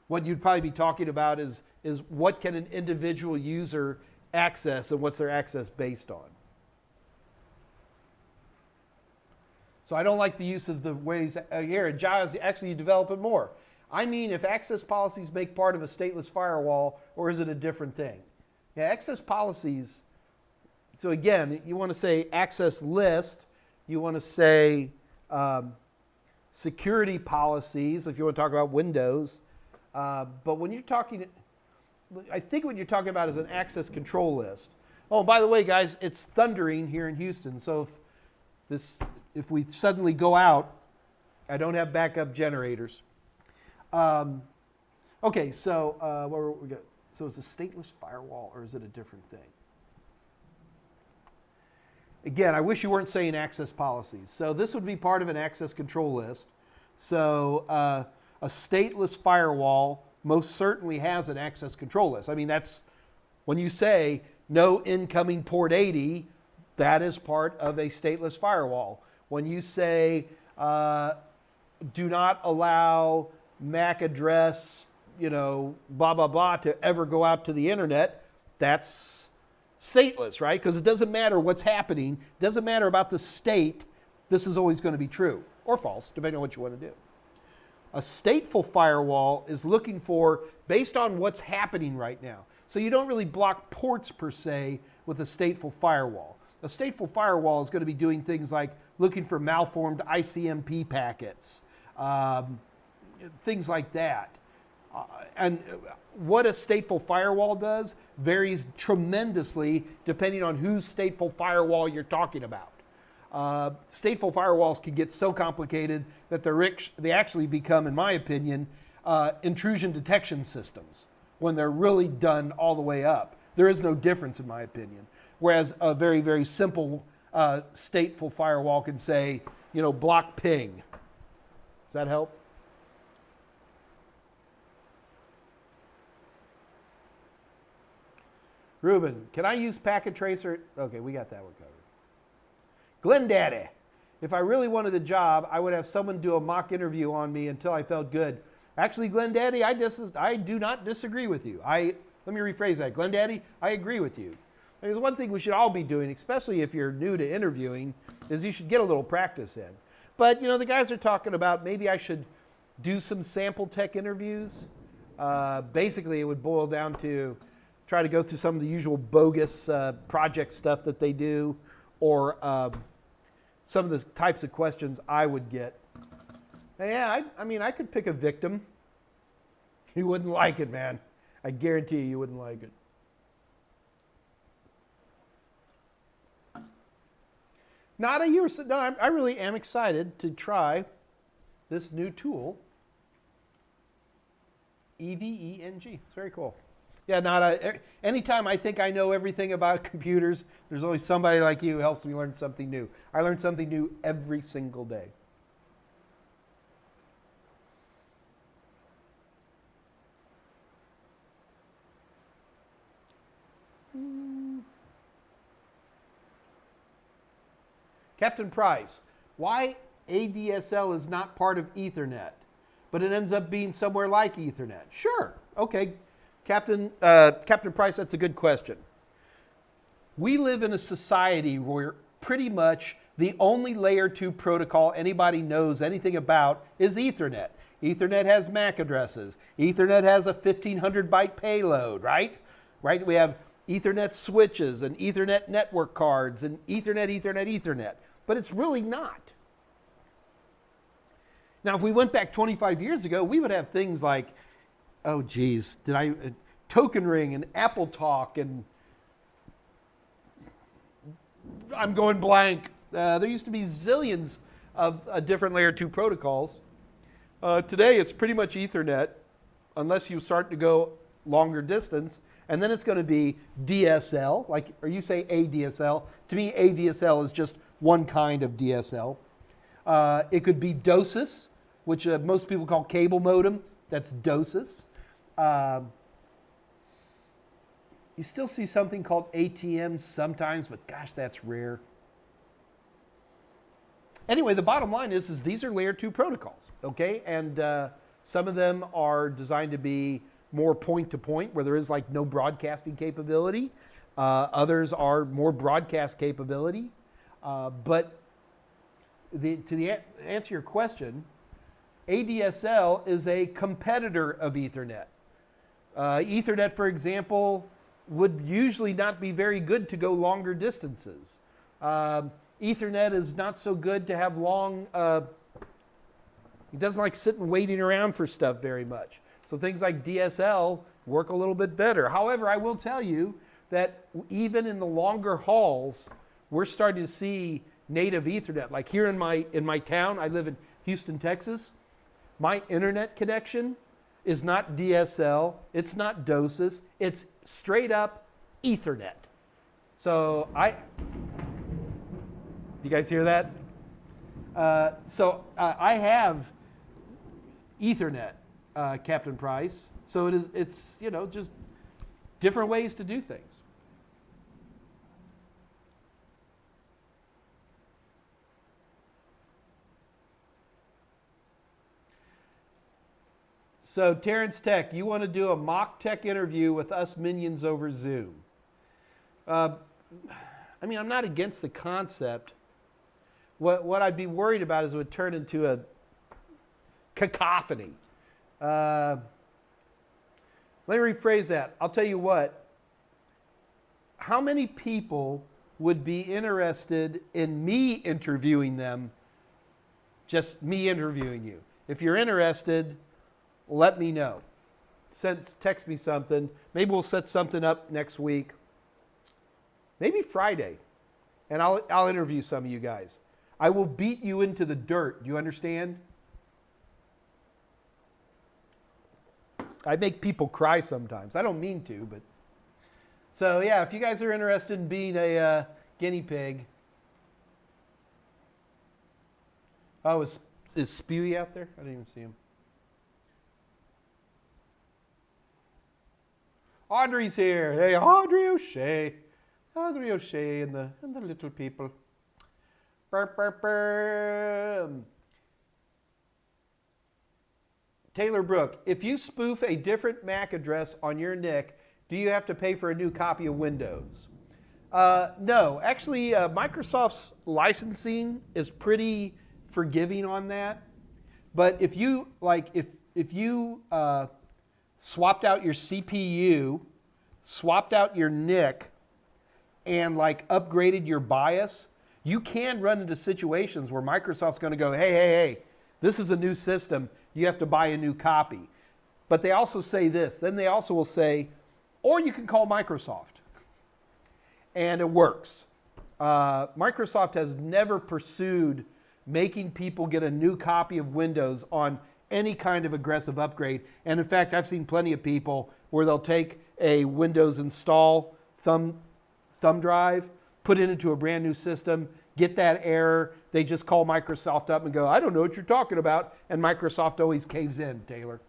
what you'd probably be talking about is what can an individual user access and what's their access based on. So I don't like the use of the ways here in Java, actually you develop it more. I mean, if access policies make part of a stateless firewall, or is it a different thing? Yeah, access policies, so again, you want to say access list, you want to say security policies, if you want to talk about Windows. But when you're talking, I think what you're talking about is an access control list. Oh, by the way, guys, it's thundering here in Houston. So if we suddenly go out, I don't have backup generators. Okay, so where we go? So it's a stateless firewall, or is it a different thing? Again, I wish you weren't saying access policies. So this would be part of an access control list. So a stateless firewall most certainly has an access control list. I mean, that's when you say no incoming port 80, that is part of a stateless firewall. When you say do not allow MAC address, blah, blah, blah, to ever go out to the internet, that's stateless, right? Because it doesn't matter what's happening. It doesn't matter about the state. This is always going to be true or false, depending on what you want to do. A stateful firewall is looking for, based on what's happening right now. So you don't really block ports per se with a stateful firewall. A stateful firewall is going to be doing things like looking for malformed ICMP packets, things like that. And what a stateful firewall does varies tremendously depending on whose stateful firewall you're talking about. Stateful firewalls can get so complicated that they actually become, in my opinion, intrusion detection systems when they're really done all the way up. There is no difference, in my opinion. Whereas a very, very simple stateful firewall can say, block ping. Does that help? Ruben, can I use packet tracer? Okay, we got that one covered. Glendaddy, if I really wanted the job, I would have someone do a mock interview on me until I felt good. Actually, Glendaddy, I do not disagree with you. Let me rephrase that. Glendaddy, I agree with you. There's one thing we should all be doing, especially if you're new to interviewing, is you should get a little practice in. But, the guys are talking about maybe I should do some sample tech interviews. Basically, it would boil down to try to go through some of the usual bogus project stuff that they do, or some of the types of questions I would get. And yeah, I could pick a victim. You wouldn't like it, man. I guarantee you wouldn't like it. Nada, I really am excited to try this new tool, EVENG. It's very cool. Yeah, Nada, anytime I think I know everything about computers, there's always somebody like you who helps me learn something new. I learn something new every single day. Captain Price, why ADSL is not part of Ethernet, but it ends up being somewhere like Ethernet? Sure, okay. Captain Price, that's a good question. We live in a society where pretty much the only layer 2 protocol anybody knows anything about is Ethernet. Ethernet has MAC addresses. Ethernet has a 1500 byte payload, right? Right? We have Ethernet switches and Ethernet network cards and Ethernet. But it's really not. Now, if we went back 25 years ago, we would have things like, oh geez, Token Ring and Apple Talk and I'm going blank. There used to be zillions of different layer 2 protocols. Today, it's pretty much Ethernet, unless you start to go longer distance, and then it's going to be DSL, or you say ADSL. To me, ADSL is just one kind of DSL. It could be DOCSIS, which most people call cable modem. That's DOCSIS. You still see something called ATM sometimes, but gosh, that's rare. Anyway, the bottom line is these are layer 2 protocols, okay? And some of them are designed to be more point-to-point, where there is like no broadcasting capability. Others are more broadcast capability. But to answer your question, ADSL is a competitor of Ethernet. Ethernet, for example, would usually not be very good to go longer distances. Ethernet is not so good to have long, it doesn't like sitting waiting around for stuff very much. So things like DSL work a little bit better. However, I will tell you that even in the longer hauls, we're starting to see native Ethernet. Like here in my town, I live in Houston, Texas, my internet connection is not DSL, it's not DOCSIS, it's straight up Ethernet. So do you guys hear that? I have Ethernet, Captain Price. So it's just different ways to do things. So Terrence Tech, you want to do a mock tech interview with us minions over Zoom? I'm not against the concept. What I'd be worried about is it would turn into a cacophony. Let me rephrase that. I'll tell you what. How many people would be interested in me interviewing them, just me interviewing you? If you're interested, let me know. Text me something. Maybe we'll set something up next week. Maybe Friday. And I'll interview some of you guys. I will beat you into the dirt. Do you understand? I make people cry sometimes. I don't mean to, but. So yeah, if you guys are interested in being a guinea pig. Oh, is Spewy out there? I didn't even see him. Audrey's here. Hey, Audrey O'Shea. Audrey O'Shea and the little people. Burp, burp, burp. Taylor Brook, if you spoof a different MAC address on your NIC, do you have to pay for a new copy of Windows? No, actually, Microsoft's licensing is pretty forgiving on that. But if you swapped out your CPU, swapped out your NIC, and upgraded your BIOS, you can run into situations where Microsoft's going to go, hey, this is a new system. You have to buy a new copy. But they also say this. Then they also will say, or you can call Microsoft. And it works. Microsoft has never pursued making people get a new copy of Windows on any kind of aggressive upgrade. And in fact, I've seen plenty of people where they'll take a Windows install thumb drive, put it into a brand new system, get that error. They just call Microsoft up and go, I don't know what you're talking about. And Microsoft always caves in, Taylor.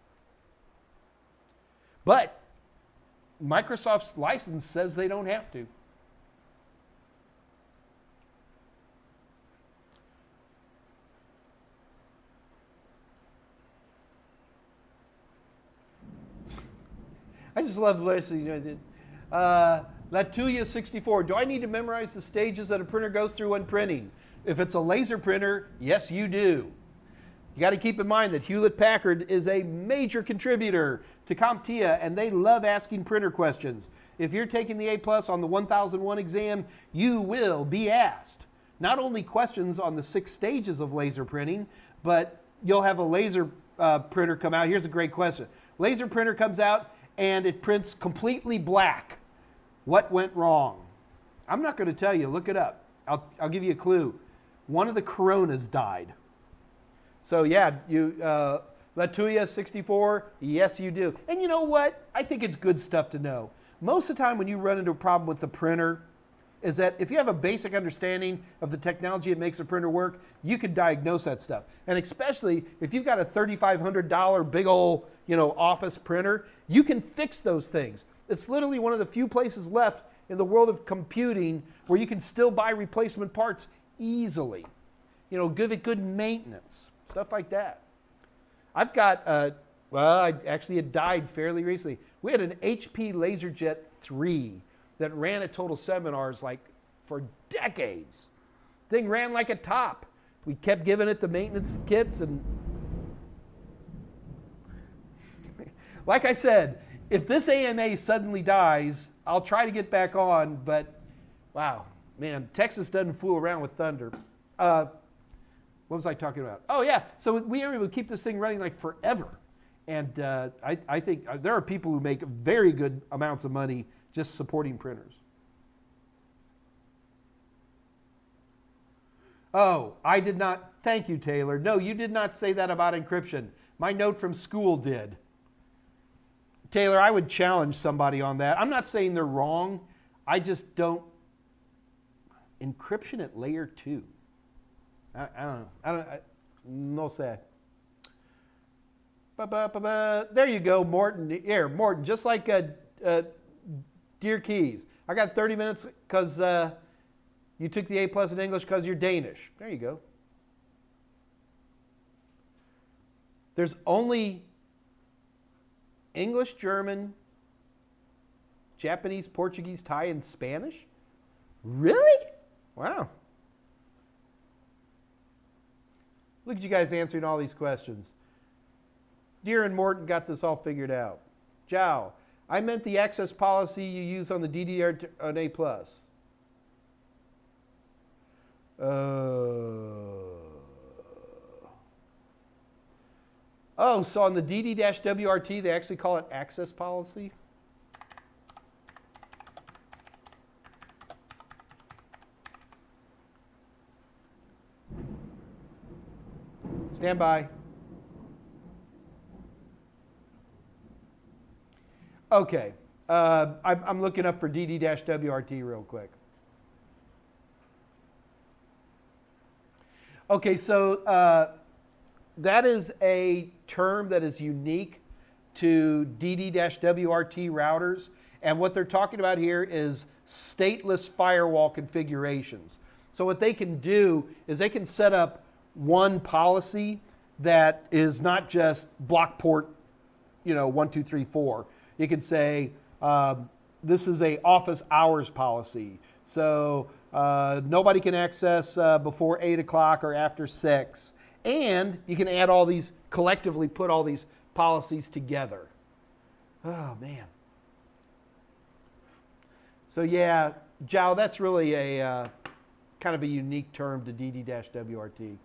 But Microsoft's license says they don't have to. I just love listening. Latuya64, do I need to memorize the stages that a printer goes through when printing? If it's a laser printer, yes you do. You got to keep in mind that Hewlett-Packard is a major contributor to CompTIA, and they love asking printer questions. If you're taking the A+ on the 1001 exam, you will be asked not only questions on the 6 stages of laser printing, but you'll have a laser printer come out. Here's a great question. Laser printer comes out and it prints completely black. What went wrong? I'm not going to tell you. Look it up. I'll give you a clue. One of the Coronas died. So yeah, Latuya64, yes you do. And you know what? I think it's good stuff to know. Most of the time when you run into a problem with the printer, is that if you have a basic understanding of the technology that makes a printer work, you can diagnose that stuff. And especially if you've got a $3,500 big old, office printer, you can fix those things. It's literally one of the few places left in the world of computing where you can still buy replacement parts easily. Give it good maintenance, stuff like that. I've got, it died fairly recently. We had an HP LaserJet 3 that ran at Total Seminars for decades. Thing ran like a top. We kept giving it the maintenance kits, and like I said, if this AMA suddenly dies, I'll try to get back on, but wow, man, Texas doesn't fool around with thunder. What was I talking about? Oh yeah, so we were able to keep this thing running forever. And I think there are people who make very good amounts of money just supporting printers. Oh, I did not, thank you, Taylor. No, you did not say that about encryption. My note from school did. Taylor, I would challenge somebody on that. I'm not saying they're wrong. I just don't. Encryption at layer 2. I don't know. No say. There you go, Morton. Here, Morton, just like Dear Keys. I got 30 minutes because you took the A+ in English because you're Danish. There you go. There's only English, German, Japanese, Portuguese, Thai, and Spanish? Really? Wow. Look at you guys answering all these questions. Dear and Morton got this all figured out. Jow, I meant the access policy you use on the DDR on A+. Oh, so on the DD-WRT, they actually call it access policy? Stand by. Okay, I'm looking up for DD-WRT real quick. Okay, so that is a term that is unique to DD-WRT routers. And what they're talking about here is stateless firewall configurations. So what they can do is they can set up one policy that is not just block port, 1, 2, 3, 4. You could say this is a office hours policy. So nobody can access before 8 o'clock or after 6. And you can add all these, collectively put all these policies together. Oh, man. So yeah, Jow, that's really a kind of a unique term to DD-WRT.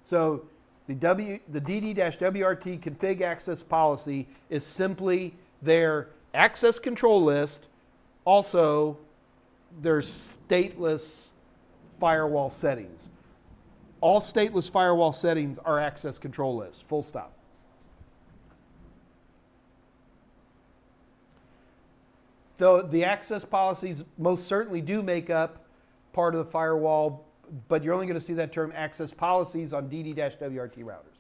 So the DD-WRT config access policy is simply their access control list, also their stateless firewall settings. All stateless firewall settings are access control lists, full stop. Though the access policies most certainly do make up part of the firewall, but you're only going to see that term access policies on DD-WRT routers.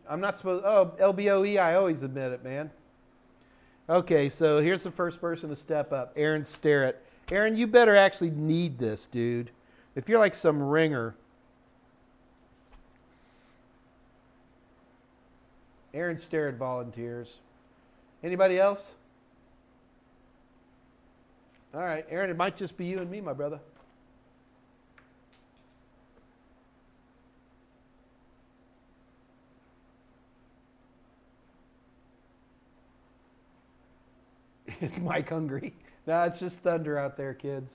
I'm not supposed, LBOE, I always admit it, man. Okay, so here's the first person to step up, Aaron Starrett. Aaron, you better actually need this, dude. If you're like some ringer. Aaron Starrett volunteers. Anybody else? All right, Aaron, it might just be you and me, my brother. Is Mike hungry? No, it's just thunder out there, kids.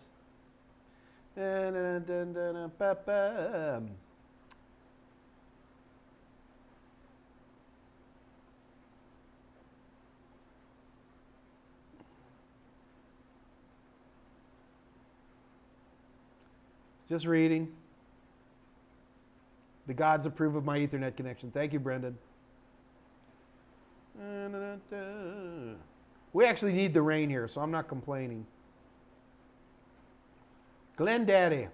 Just reading. The gods approve of my Ethernet connection. Thank you, Brendan. We actually need the rain here, so I'm not complaining. Glenn Daddy,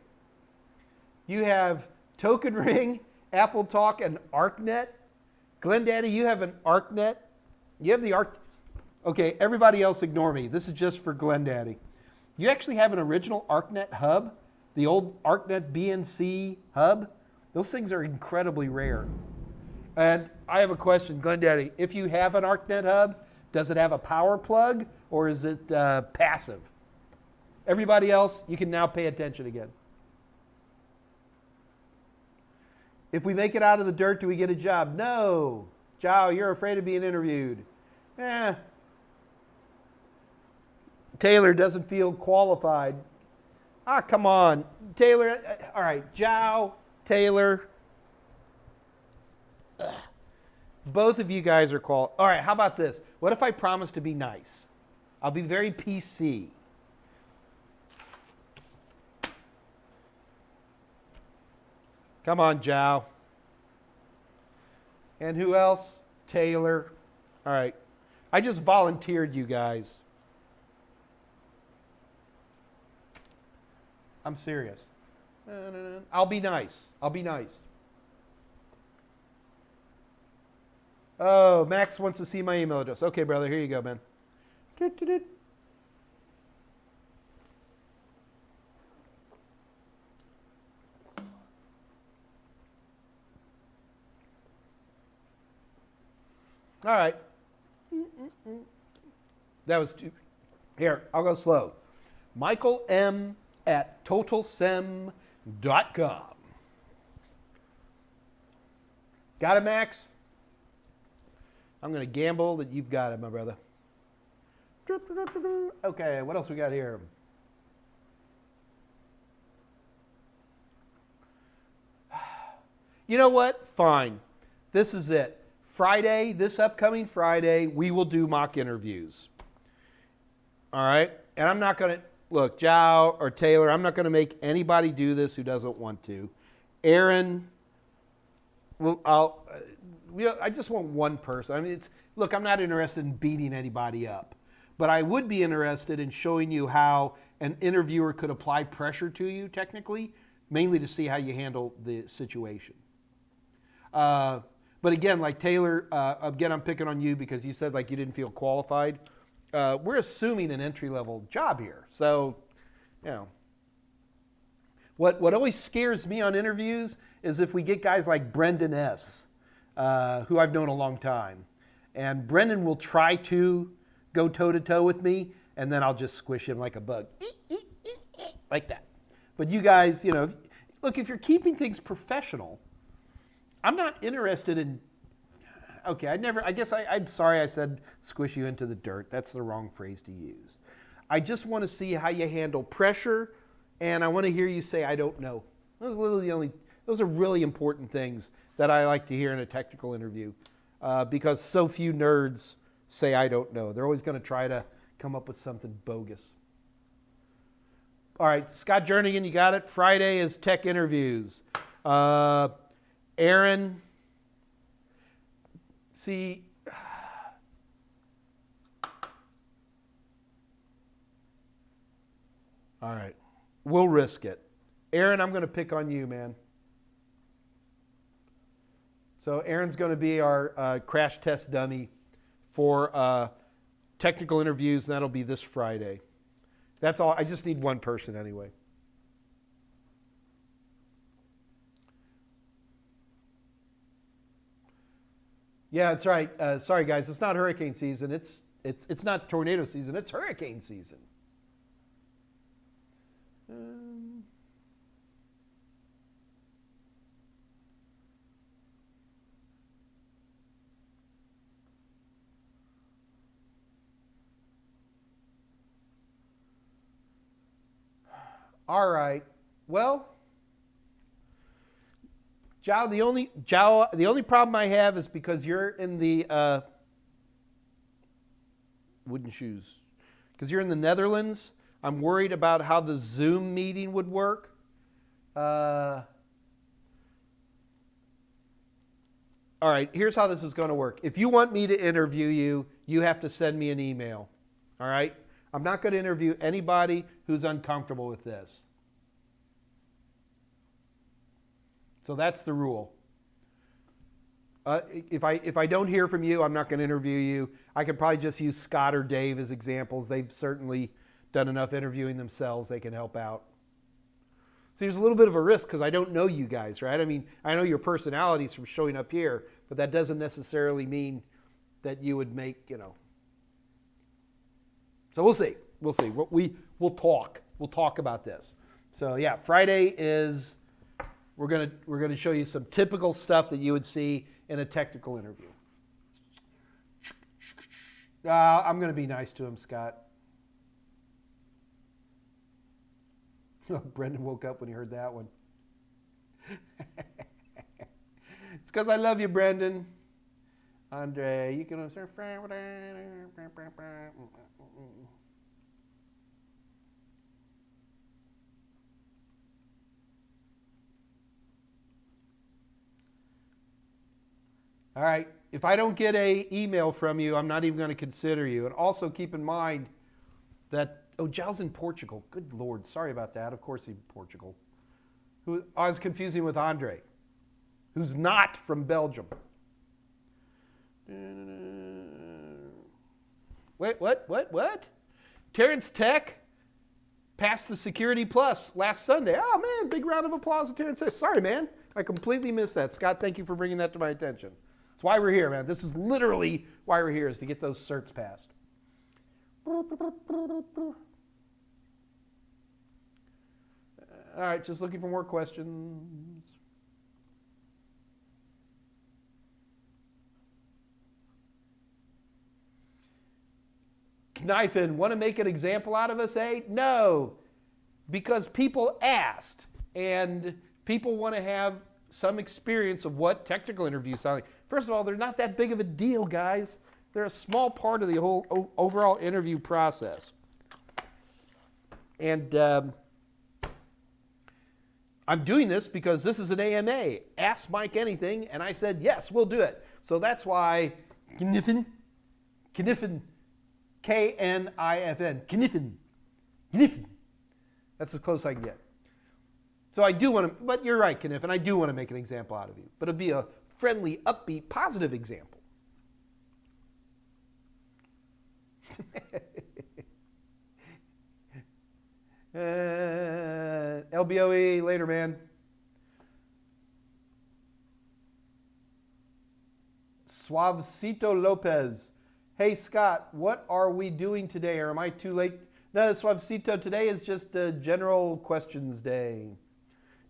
you have Token Ring, Apple Talk, and ArcNet. Glenn Daddy, you have an ArcNet. You have the Arc. Okay, everybody else ignore me. This is just for Glenn Daddy. You actually have an original ArcNet hub, the old ArcNet BNC hub. Those things are incredibly rare. And I have a question, Glenn Daddy. If you have an ArcNet hub, does it have a power plug or is it passive? Everybody else, you can now pay attention again. If we make it out of the dirt, do we get a job? No. Joe, you're afraid of being interviewed. Taylor doesn't feel qualified. Ah, come on. Taylor, all right. Joe, Taylor. Ugh. Both of you guys are qualified. All right, how about this? What if I promise to be nice? I'll be very PC. Come on, Joe. And who else? Taylor. All right. I just volunteered you guys. I'm serious. I'll be nice. I'll be nice. Oh, Max wants to see my email address. Okay, brother, here you go, man. All right. That was too. Here, I'll go slow. Michael M. at totalsem.com. Got it, Max? I'm going to gamble that you've got it, my brother. Okay, what else we got here? You know what? Fine. This is it. Friday, this upcoming Friday, we will do mock interviews. All right? And I'm not going to, look, Joe or Taylor, I'm not going to make anybody do this who doesn't want to. Aaron, well, I just want one person. I mean, look, I'm not interested in beating anybody up. But I would be interested in showing you how an interviewer could apply pressure to you, technically, mainly to see how you handle the situation. But again, like Taylor, again, I'm picking on you because you said like you didn't feel qualified. We're assuming an entry-level job here. So, you know, what always scares me on interviews is if we get guys like Brendan S., who I've known a long time. And Brendan will try to go toe-to-toe with me, and then I'll just squish him like a bug. Like that. But you guys, you know, look, if you're keeping things professional, I'm not interested in, okay, I'm sorry I said squish you into the dirt. That's the wrong phrase to use. I just want to see how you handle pressure, and I want to hear you say, I don't know. Those are really important things that I like to hear in a technical interview because so few nerds say, I don't know. They're always going to try to come up with something bogus. All right, Scott Jernigan, you got it? Friday is tech interviews. Aaron, see, all right, we'll risk it. Aaron, I'm going to pick on you, man. So Aaron's going to be our crash test dummy for technical interviews, and that'll be this Friday. That's all. I just need one person anyway. Yeah, that's right. Sorry, guys. It's not hurricane season. It's not tornado season. It's hurricane season. All right. Well, Joe, the only problem I have is because you're in the wooden shoes. Because you're in the Netherlands, I'm worried about how the Zoom meeting would work. All right, here's how this is going to work. If you want me to interview you, you have to send me an email. All right? I'm not going to interview anybody who's uncomfortable with this. So that's the rule. If I don't hear from you, I'm not going to interview you. I could probably just use Scott or Dave as examples. They've certainly done enough interviewing themselves. They can help out. So there's a little bit of a risk because I don't know you guys, right? I mean, I know your personalities from showing up here, but that doesn't necessarily mean that you would make, So we'll see. We'll see. We'll talk. We'll talk about this. So yeah, Friday is we're gonna show you some typical stuff that you would see in a technical interview. I'm gonna be nice to him, Scott. Brendan woke up when he heard that one. It's because I love you, Brendan. Andre, you can surf. All right, if I don't get an email from you, I'm not even going to consider you. And also keep in mind that, Giles in Portugal. Good Lord, sorry about that. Of course he's in Portugal. I was confusing with Andre, who's not from Belgium. Wait, what? Terrence Tech passed the Security Plus last Sunday. Oh, man, big round of applause to Terrence Tech. Sorry, man. I completely missed that. Scott, thank you for bringing that to my attention. That's why we're here, man. This is literally why we're here, is to get those certs passed. All right, just looking for more questions. Knifen, want to make an example out of us, eh? No, because people asked, and people want to have some experience of what technical interviews sound like. First of all, they're not that big of a deal, guys. They're a small part of the whole overall interview process. And I'm doing this because this is an AMA. Ask Mike anything, and I said, yes, we'll do it. So that's why Kniffen, K-N-I-F-N, Kniffen. That's as close as I can get. So I do want to, but you're right, Kniffen, I do want to make an example out of you. But it'll be a friendly, upbeat, positive example. LBOE, later, man. Suavecito Lopez. Hey, Scott, what are we doing today? Or am I too late? No, Suavecito, today is just a general questions day.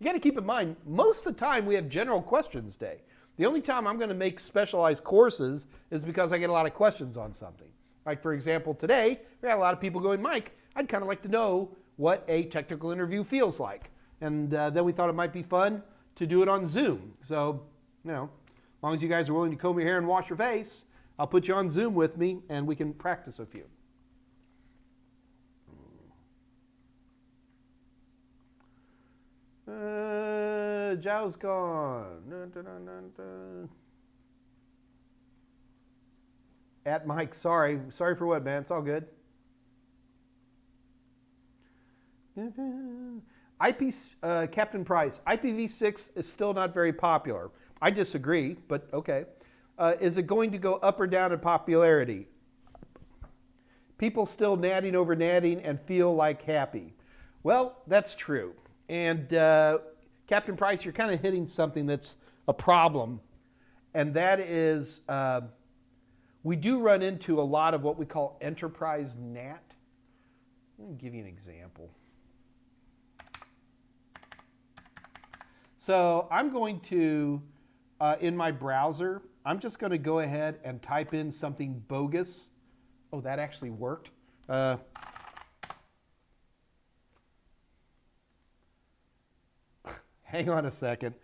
You got to keep in mind, most of the time we have general questions day. The only time I'm going to make specialized courses is because I get a lot of questions on something. Like, for example, today, we had a lot of people going, Mike, I'd kind of like to know what a technical interview feels like. And then we thought it might be fun to do it on Zoom. So, as long as you guys are willing to comb your hair and wash your face, I'll put you on Zoom with me and we can practice a few. Zhao's gone. At Mike, sorry. Sorry for what, man? It's all good. Captain Price, IPv6 is still not very popular. I disagree, but okay. Is it going to go up or down in popularity? People still natting over natting and feel like happy. Well, that's true. And Captain Price, you're kind of hitting something that's a problem. and that is we do run into a lot of what we call enterprise NAT. Let me give you an example. So I'm going to, in my browser, I'm just going to go ahead and type in something bogus. Oh, that actually worked. Hang on a second.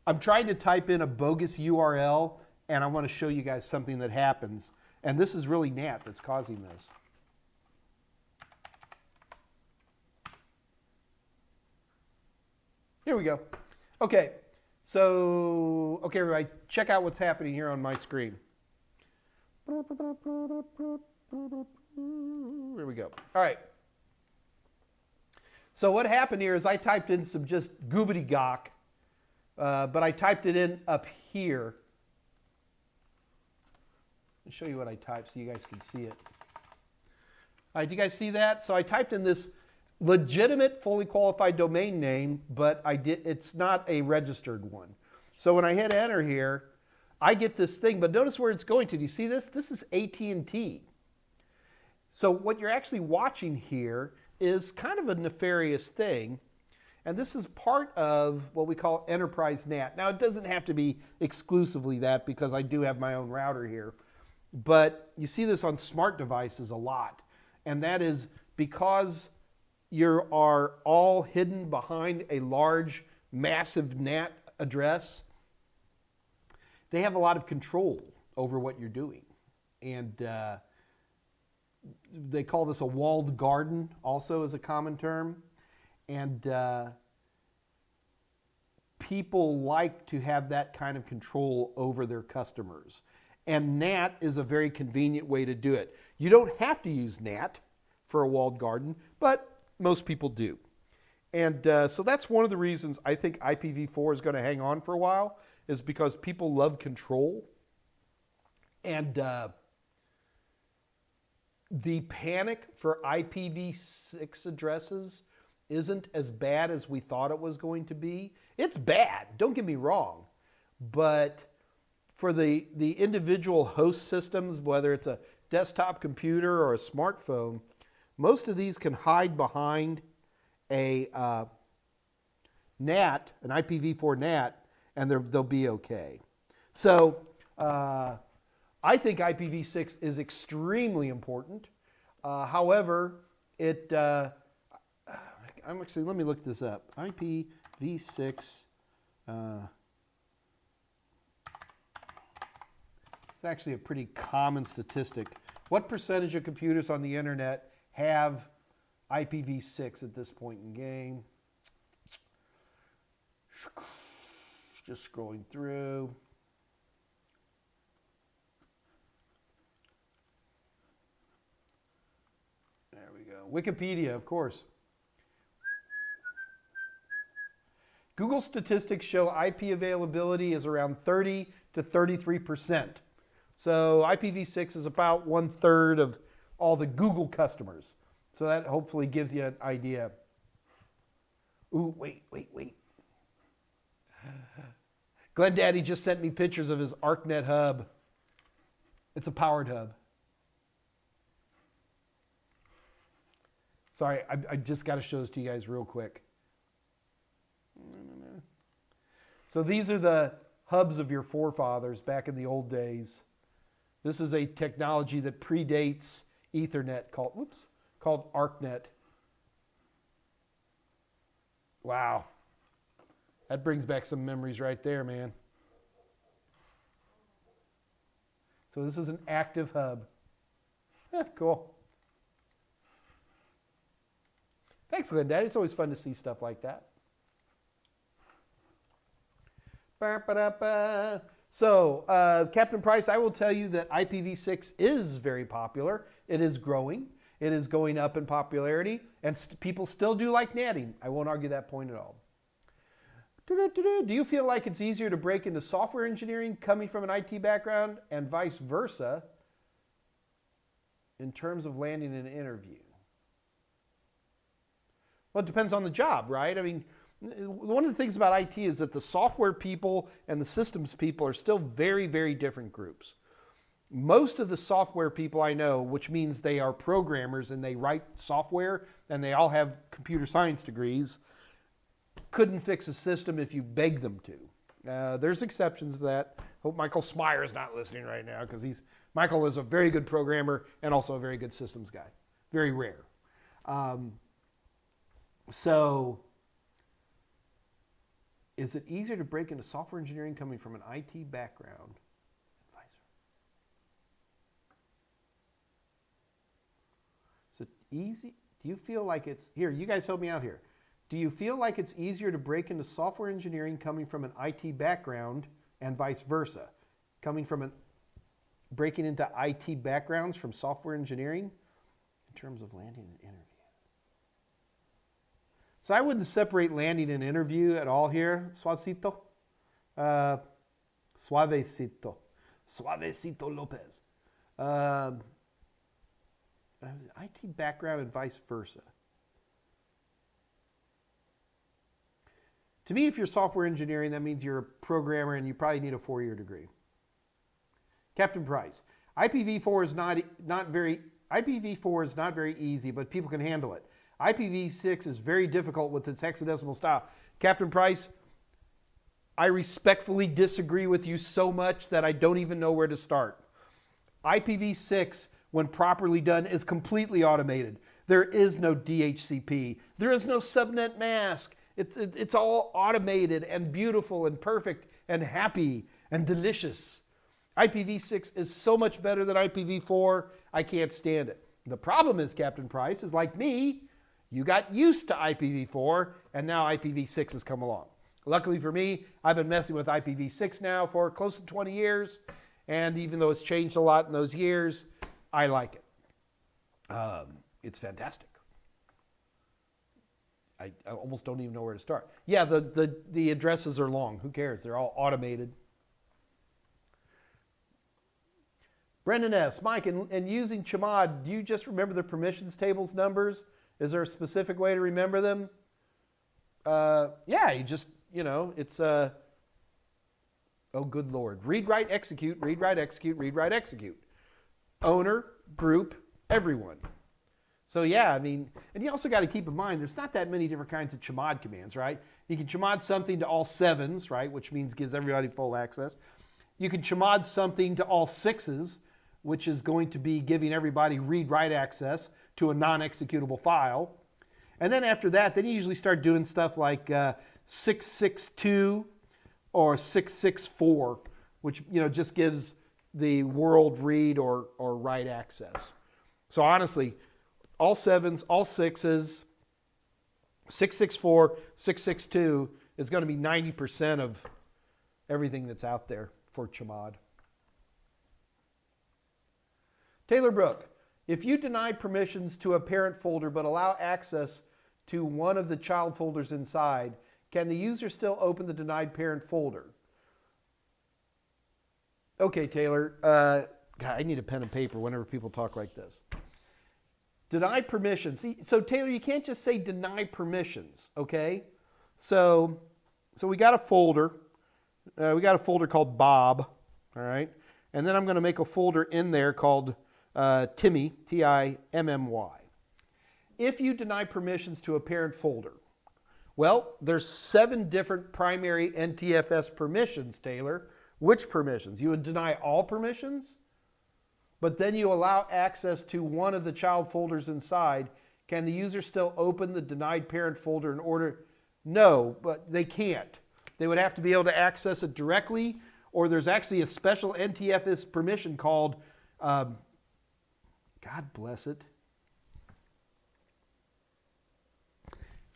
I'm trying to type in a bogus URL, and I want to show you guys something that happens. And this is really NAT that's causing this. Here we go. Okay, so, okay, everybody, check out what's happening here on my screen. There we go. All right. So what happened here is I typed in some just goobity-gawk, but I typed it in up here. I'll show you what I typed so you guys can see it. All right, do you guys see that? So I typed in this legitimate, fully qualified domain name, but it's not a registered one. So when I hit enter here, I get this thing, but notice where it's going to. Do you see this? This is AT&T. So what you're actually watching here is kind of a nefarious thing, and this is part of what we call enterprise NAT. Now, it doesn't have to be exclusively that because I do have my own router here, but you see this on smart devices a lot, and that is because you are all hidden behind a large, massive NAT address. They have a lot of control over what you're doing. And they call this a walled garden, also as a common term. And people like to have that kind of control over their customers. And NAT is a very convenient way to do it. You don't have to use NAT for a walled garden, but most people do. And so that's one of the reasons I think IPv4 is going to hang on for a while, is because people love control. And the panic for IPv6 addresses isn't as bad as we thought it was going to be. It's bad, don't get me wrong. But for the individual host systems, whether it's a desktop computer or a smartphone, most of these can hide behind a NAT, an IPv4 NAT, and they'll be okay. So I think IPv6 is extremely important. However, let me look this up. IPv6, it's actually a pretty common statistic. What percentage of computers on the internet have IPv6 at this point in game? Just scrolling through. There we go. Wikipedia, of course. Google statistics show IP availability is around 30 to 33%. So IPv6 is about 1/3 of all the Google customers. So that hopefully gives you an idea. Ooh, wait. Glenn Daddy just sent me pictures of his ArcNet hub. It's a powered hub. Sorry, I just got to show this to you guys real quick. So these are the hubs of your forefathers back in the old days. This is a technology that predates Ethernet called ArcNet. Wow. That brings back some memories right there, man. So this is an active hub. Cool. Thanks, Glenn Daddy. It's always fun to see stuff like that. So, Captain Price, I will tell you that IPv6 is very popular. It is growing. It is going up in popularity, and people still do like natting. I won't argue that point at all. Do you feel like it's easier to break into software engineering coming from an IT background and vice versa in terms of landing an interview? Well, it depends on the job, right? I mean, One of the things about IT is that the software people and the systems people are still very, very different groups. Most of the software people I know, which means they are programmers and they write software and they all have computer science degrees, couldn't fix a system if you beg them to. There's exceptions to that. Hope Michael Smyer is not listening right now, because Michael is a very good programmer and also a very good systems guy. Very rare. So is it easier to break into software engineering coming from an IT background? Is it easy? Do you feel like it's, here, you guys help me out here. Do you feel like it's easier to break into software engineering coming from an IT background and vice versa? Breaking into IT backgrounds from software engineering in terms of landing an interview? So I wouldn't separate landing an interview at all here. Suavecito. Suavecito. Suavecito Lopez. IT background and vice versa. To me, if you're software engineering, that means you're a programmer and you probably need a 4-year degree. Captain Price. IPv4 is not very easy, but people can handle it. IPv6 is very difficult with its hexadecimal style. Captain Price, I respectfully disagree with you so much that I don't even know where to start. IPv6, when properly done, is completely automated. There is no DHCP. There is no subnet mask. It's all automated and beautiful and perfect and happy and delicious. IPv6 is so much better than IPv4, I can't stand it. The problem is, Captain Price, is like me, you got used to IPv4 and now IPv6 has come along. Luckily for me, I've been messing with IPv6 now for close to 20 years, and even though it's changed a lot in those years, I like it. It's fantastic. I almost don't even know where to start. Yeah, the addresses are long. Who cares? They're all automated. Brendan S. Mike, and using chmod, do you just remember the permissions tables numbers? Is there a specific way to remember them? Yeah, you just, it's oh, good Lord. Read, write, execute, read, write, execute, read, write, execute. Owner, group, everyone. So yeah, and you also got to keep in mind, there's not that many different kinds of chmod commands, right? You can chmod something to all 7s, right? Which means gives everybody full access. You can chmod something to all 6s, which is going to be giving everybody read-write access to a non-executable file. And then after that, then you usually start doing stuff like 662 or 664, which just gives the world read or write access. So honestly, all 7s, all 6s, 664, 662 is going to be 90% of everything that's out there for chmod. Taylor Brook, if you deny permissions to a parent folder but allow access to one of the child folders inside, can the user still open the denied parent folder? Okay, Taylor. God, I need a pen and paper whenever people talk like this. Deny permissions. See, so Taylor, you can't just say deny permissions, okay? So we got a folder. We got a folder called Bob, all right? And then I'm going to make a folder in there called Timmy, Timmy. If you deny permissions to a parent folder, well, there's 7 different primary NTFS permissions, Taylor. Which permissions? You would deny all permissions, but then you allow access to one of the child folders inside. Can the user still open the denied parent folder in order? No, but they can't. They would have to be able to access it directly, or there's actually a special NTFS permission called, God bless it,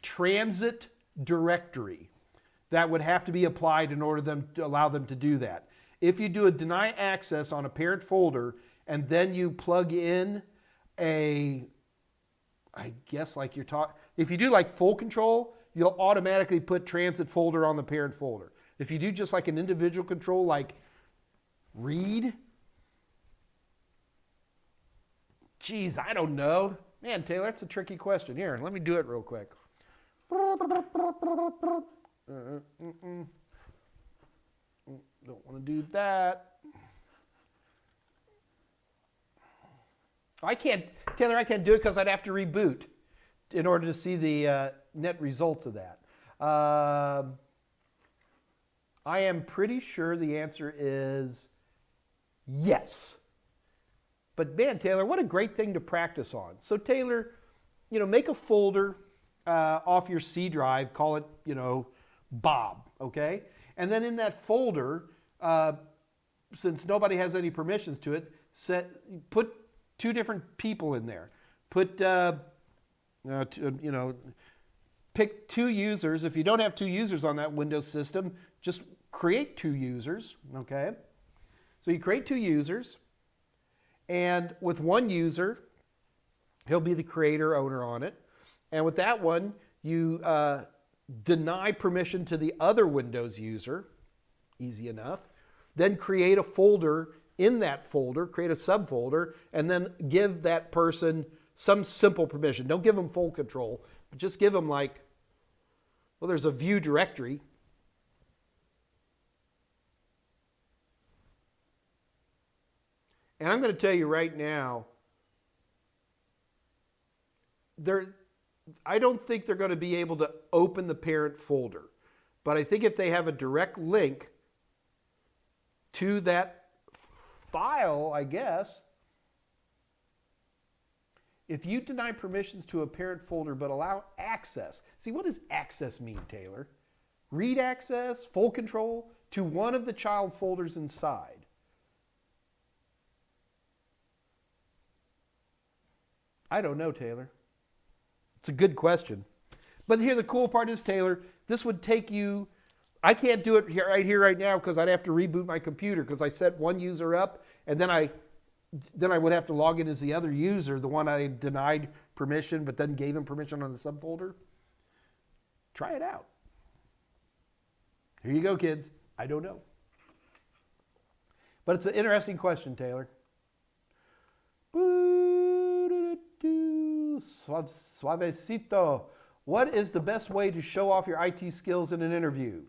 transit directory. That would have to be applied in order to allow them to do that. If you do a deny access on a parent folder and then you plug in I guess like you're talking, if you do like full control, you'll automatically put transit folder on the parent folder. If you do just like an individual control like read, geez, I don't know. Man, Taylor, that's a tricky question. Here, let me do it real quick. Don't want to do that. I can't, Taylor, I can't do it because I'd have to reboot in order to see the net results of that. I am pretty sure the answer is yes. But man, Taylor, what a great thing to practice on. So Taylor, make a folder off your C drive, call it, Bob, okay? And then in that folder, since nobody has any permissions to it, put 2 different people in there. Put, pick 2 users. If you don't have 2 users on that Windows system, just create 2 users, okay? So you create 2 users, and with one user, he'll be the creator owner on it. And with that one, you deny permission to the other Windows user, easy enough. Then create a folder in that folder, create a subfolder, and then give that person some simple permission. Don't give them full control, but just give them there's a view directory. And I'm going to tell you right now, I don't think they're going to be able to open the parent folder. But I think if they have a direct link to that file, I guess, if you deny permissions to a parent folder but allow access. See, what does access mean, Taylor? Read access, full control to one of the child folders inside. I don't know, Taylor. It's a good question. But here the cool part is, Taylor, this would take you, I can't do it right now because I'd have to reboot my computer because I set one user up and then I would have to log in as the other user, the one I denied permission but then gave him permission on the subfolder. Try it out. Here you go, kids. I don't know. But it's an interesting question, Taylor. Suavecito. What is the best way to show off your IT skills in an interview?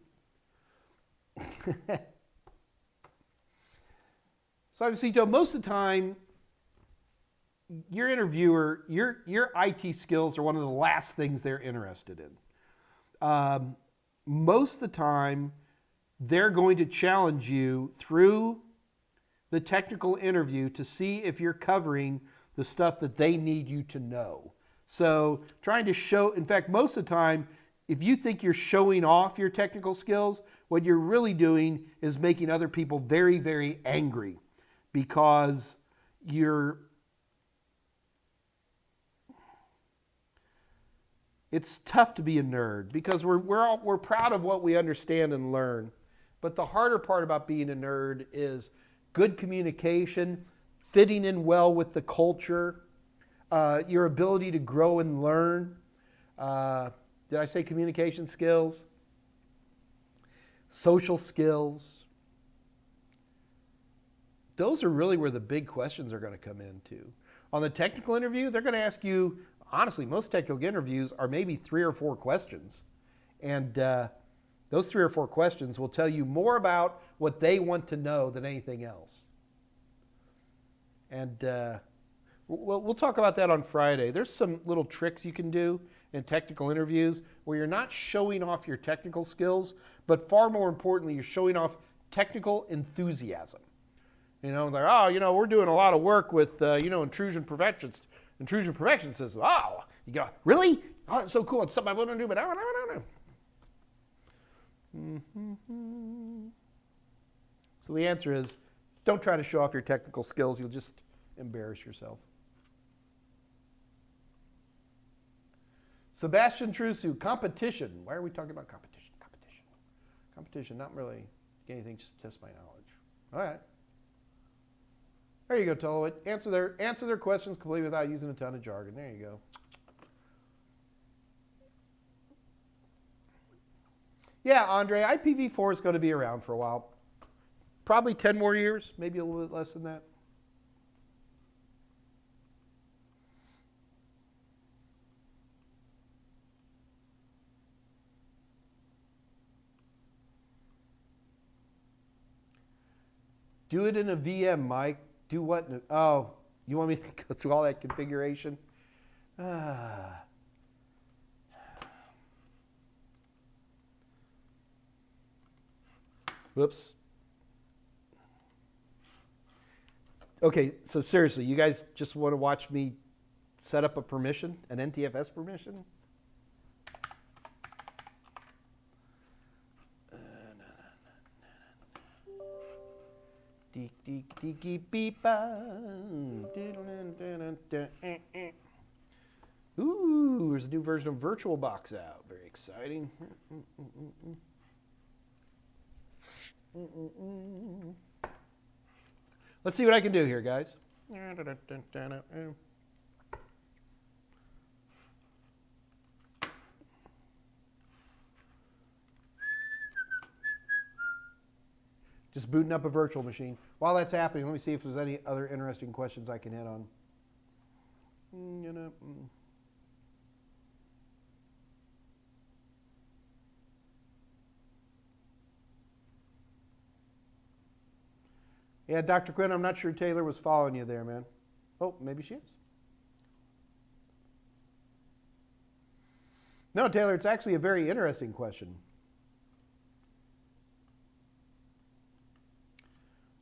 Suavecito, most of the time, your interviewer, your IT skills are one of the last things they're interested in. Most of the time, they're going to challenge you through the technical interview to see if you're covering the stuff that they need you to know. So trying to show, in fact, most of the time, if you think you're showing off your technical skills, what you're really doing is making other people very, very angry because it's tough to be a nerd because we're proud of what we understand and learn. But the harder part about being a nerd is good communication, fitting in well with the culture, your ability to grow and learn. Did I say communication skills? Social skills. Those are really where the big questions are going to come into. On the technical interview, they're going to ask you, honestly, most technical interviews are maybe 3 or 4 questions. And those 3 or 4 questions will tell you more about what they want to know than anything else. And we'll talk about that on Friday. There's some little tricks you can do in technical interviews where you're not showing off your technical skills, but far more importantly, you're showing off technical enthusiasm. We're doing a lot of work with, intrusion prevention systems. Oh, you go, really? Oh, that's so cool. It's something I want to do, but I don't know. So the answer is, don't try to show off your technical skills. You'll just embarrass yourself. Sebastian Trusu, competition. Why are we talking about competition? Competition, not really anything, just to test my knowledge. All right. There you go, Tolowit. Answer their questions completely without using a ton of jargon. There you go. Yeah, Andre, IPv4 is going to be around for a while. Probably 10 more years, maybe a little bit less than that. Do it in a VM, Mike. Do what? Oh, you want me to go through all that configuration? Whoops. Okay, so seriously, you guys just want to watch me set up a permission, an NTFS permission? Ooh, there's a new version of VirtualBox out. Very exciting. Let's see what I can do here, guys. Just booting up a virtual machine. While that's happening, let me see if there's any other interesting questions I can hit on. Yeah, Dr. Quinn, I'm not sure Taylor was following you there, man. Oh, maybe she is. No, Taylor, it's actually a very interesting question.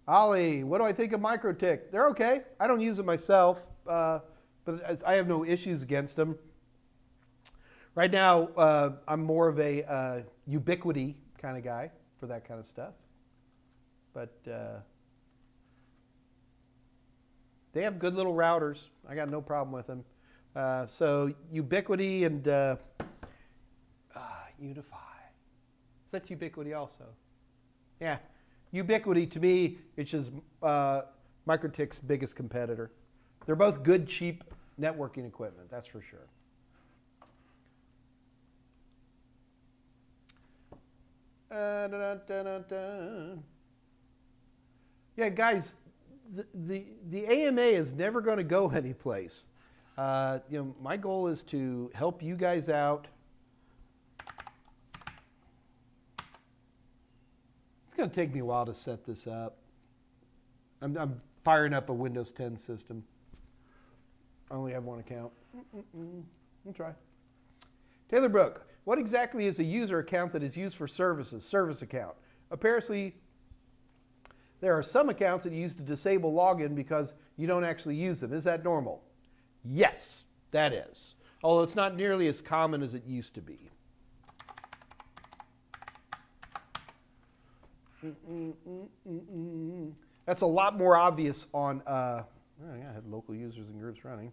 Ollie, what do I think of MikroTik? They're okay. I don't use them myself, but I have no issues against them. Right now, I'm more of a Ubiquity kind of guy for that kind of stuff. But they have good little routers. I got no problem with them. So Ubiquity and Unify. That's Ubiquity also. Yeah. Ubiquity, to me, it's just MikroTik's biggest competitor. They're both good, cheap networking equipment, that's for sure. Yeah, guys, the AMA is never going to go anyplace. My goal is to help you guys out. It's going to take me a while to set this up. I'm firing up a Windows 10 system. I only have one account. We'll try. Taylor Brook, what exactly is a user account that is used for services? Service account. Apparently, there are some accounts that you use to disable login because you don't actually use them. Is that normal? Yes, that is. Although it's not nearly as common as it used to be. That's a lot more obvious on, I had local users and groups running.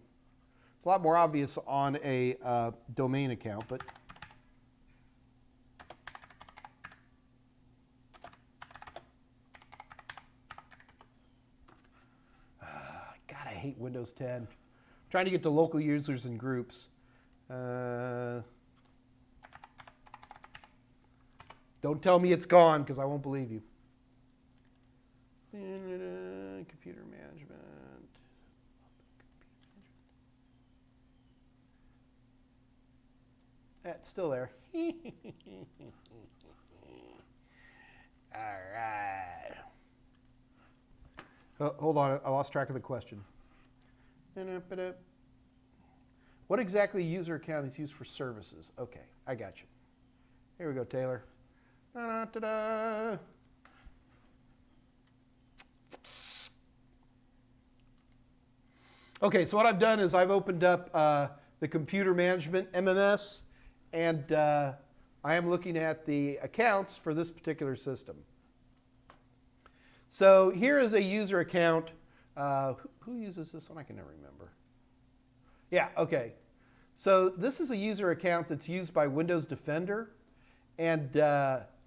It's a lot more obvious on a domain account, but God, I hate Windows 10. I'm trying to get to local users and groups. Don't tell me it's gone, because I won't believe you. Computer management. It's still there. All right. Oh, hold on, I lost track of the question. What exactly user account is used for services? Okay, I got you. Here we go, Taylor. Da-da-da-da. Okay, so what I've done is I've opened up the computer management MMS, and I am looking at the accounts for this particular system. So here is a user account. Who uses this one? I can never remember. Yeah, okay. So this is a user account that's used by Windows Defender, and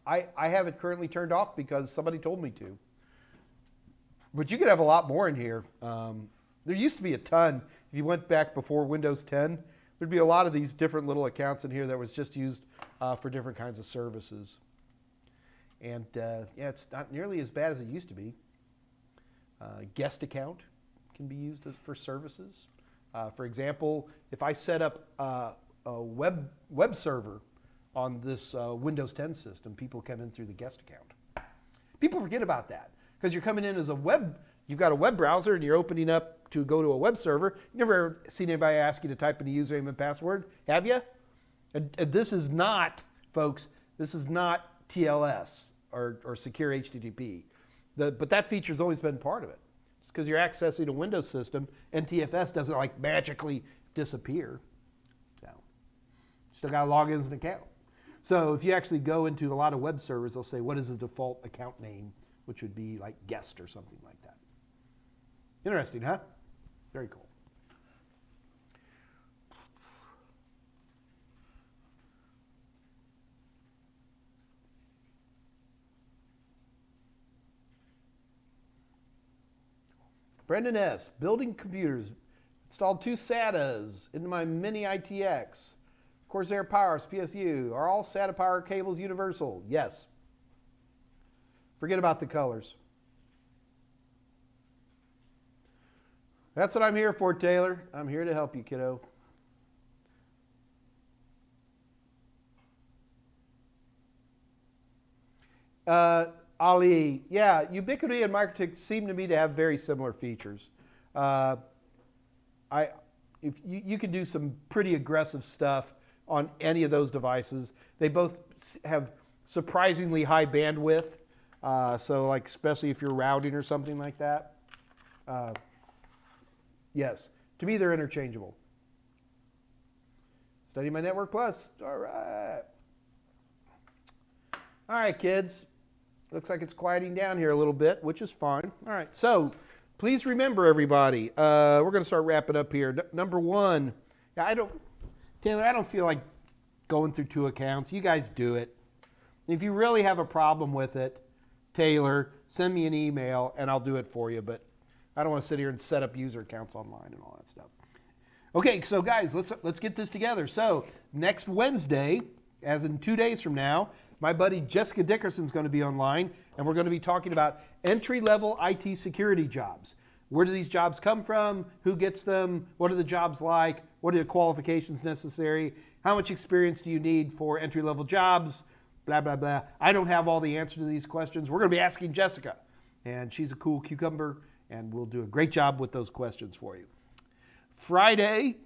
I have it currently turned off because somebody told me to. But you could have a lot more in here. There used to be a ton. If you went back before Windows 10, there'd be a lot of these different little accounts in here that was just used for different kinds of services. And yeah, it's not nearly as bad as it used to be. Guest account can be used for services. For example, if I set up a web server on this Windows 10 system, people come in through the guest account. People forget about that. Because you're coming in as you've got a web browser and you're opening up to go to a web server. You've never seen anybody ask you to type in a username and password, have you? And this is not, folks, this is not TLS or secure HTTP. But that feature's always been part of it. Just because you're accessing a Windows system, NTFS doesn't like magically disappear. No. Still got to log in as an account. So if you actually go into a lot of web servers, they'll say, what is the default account name? Which would be like guest or something like that. Interesting, huh? Very cool. Brendan S., building computers, installed 2 SATAs into my mini ITX. Corsair Powers, PSU, are all SATA power cables universal? Yes. Forget about the colors. That's what I'm here for, Taylor. I'm here to help you, kiddo. Ali, yeah, Ubiquiti and Microtik seem to me to have very similar features. If you can do some pretty aggressive stuff on any of those devices. They both have surprisingly high bandwidth. So like, especially if you're routing or something like that. Yes, to me they're interchangeable. Study My Network Plus, all right. All right, kids. Looks like it's quieting down here a little bit, which is fine. All right, so please remember, everybody, we're going to start wrapping up here. Number one, Taylor, I don't feel like going through 2 accounts. You guys do it. If you really have a problem with it, Taylor, send me an email and I'll do it for you. But I don't want to sit here and set up user accounts online and all that stuff. Okay, so guys, let's get this together. So next Wednesday, as in 2 days from now, my buddy Jessica Dickerson is going to be online, and we're going to be talking about entry-level IT security jobs. Where do these jobs come from? Who gets them? What are the jobs like? What are the qualifications necessary? How much experience do you need for entry-level jobs? Blah, blah, blah. I don't have all the answers to these questions. We're going to be asking Jessica, and she's a cool cucumber, and we'll do a great job with those questions for you. Friday,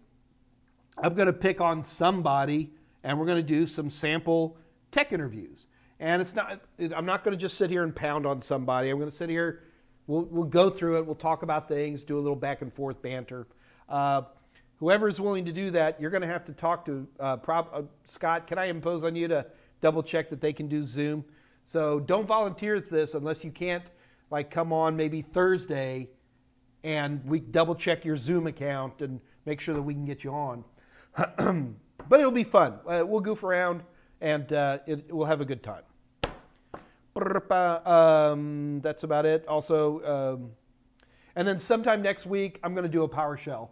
I'm going to pick on somebody, and we're going to do some sample tech interviews. And I'm not going to just sit here and pound on somebody. I'm going to sit here, we'll go through it, we'll talk about things, do a little back and forth banter. Whoever's willing to do that, you're going to have to talk to Scott. Can I impose on you to double check that they can do Zoom? So don't volunteer for this unless you can't like come on maybe Thursday and we double check your Zoom account and make sure that we can get you on. But it'll be fun. We'll goof around and we'll have a good time. That's about it. Also, and then sometime next week, I'm going to do a PowerShell.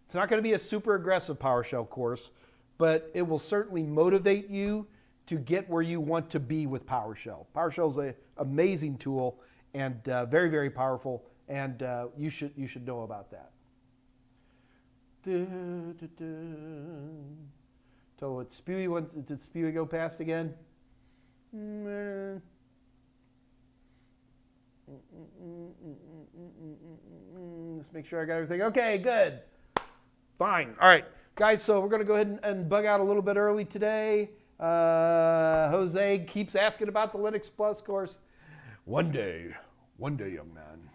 It's not going to be a super aggressive PowerShell course, but it will certainly motivate you to get where you want to be with PowerShell. PowerShell is an amazing tool and very, very powerful, and you should know about that. Tell what Spewy wants. Did Spewy go past again? Let's make sure I got everything. Okay, good. Fine. All right, guys, so we're going to go ahead and bug out a little bit early today. Jose keeps asking about the Linux Plus course. One day, young man.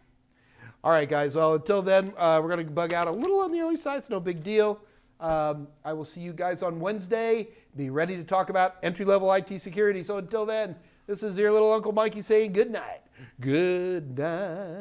All right, guys, well, until then, we're going to bug out a little on the early side. It's no big deal. I will see you guys on Wednesday. Be ready to talk about entry-level IT security. So until then, this is your little Uncle Mikey saying good night. Good night.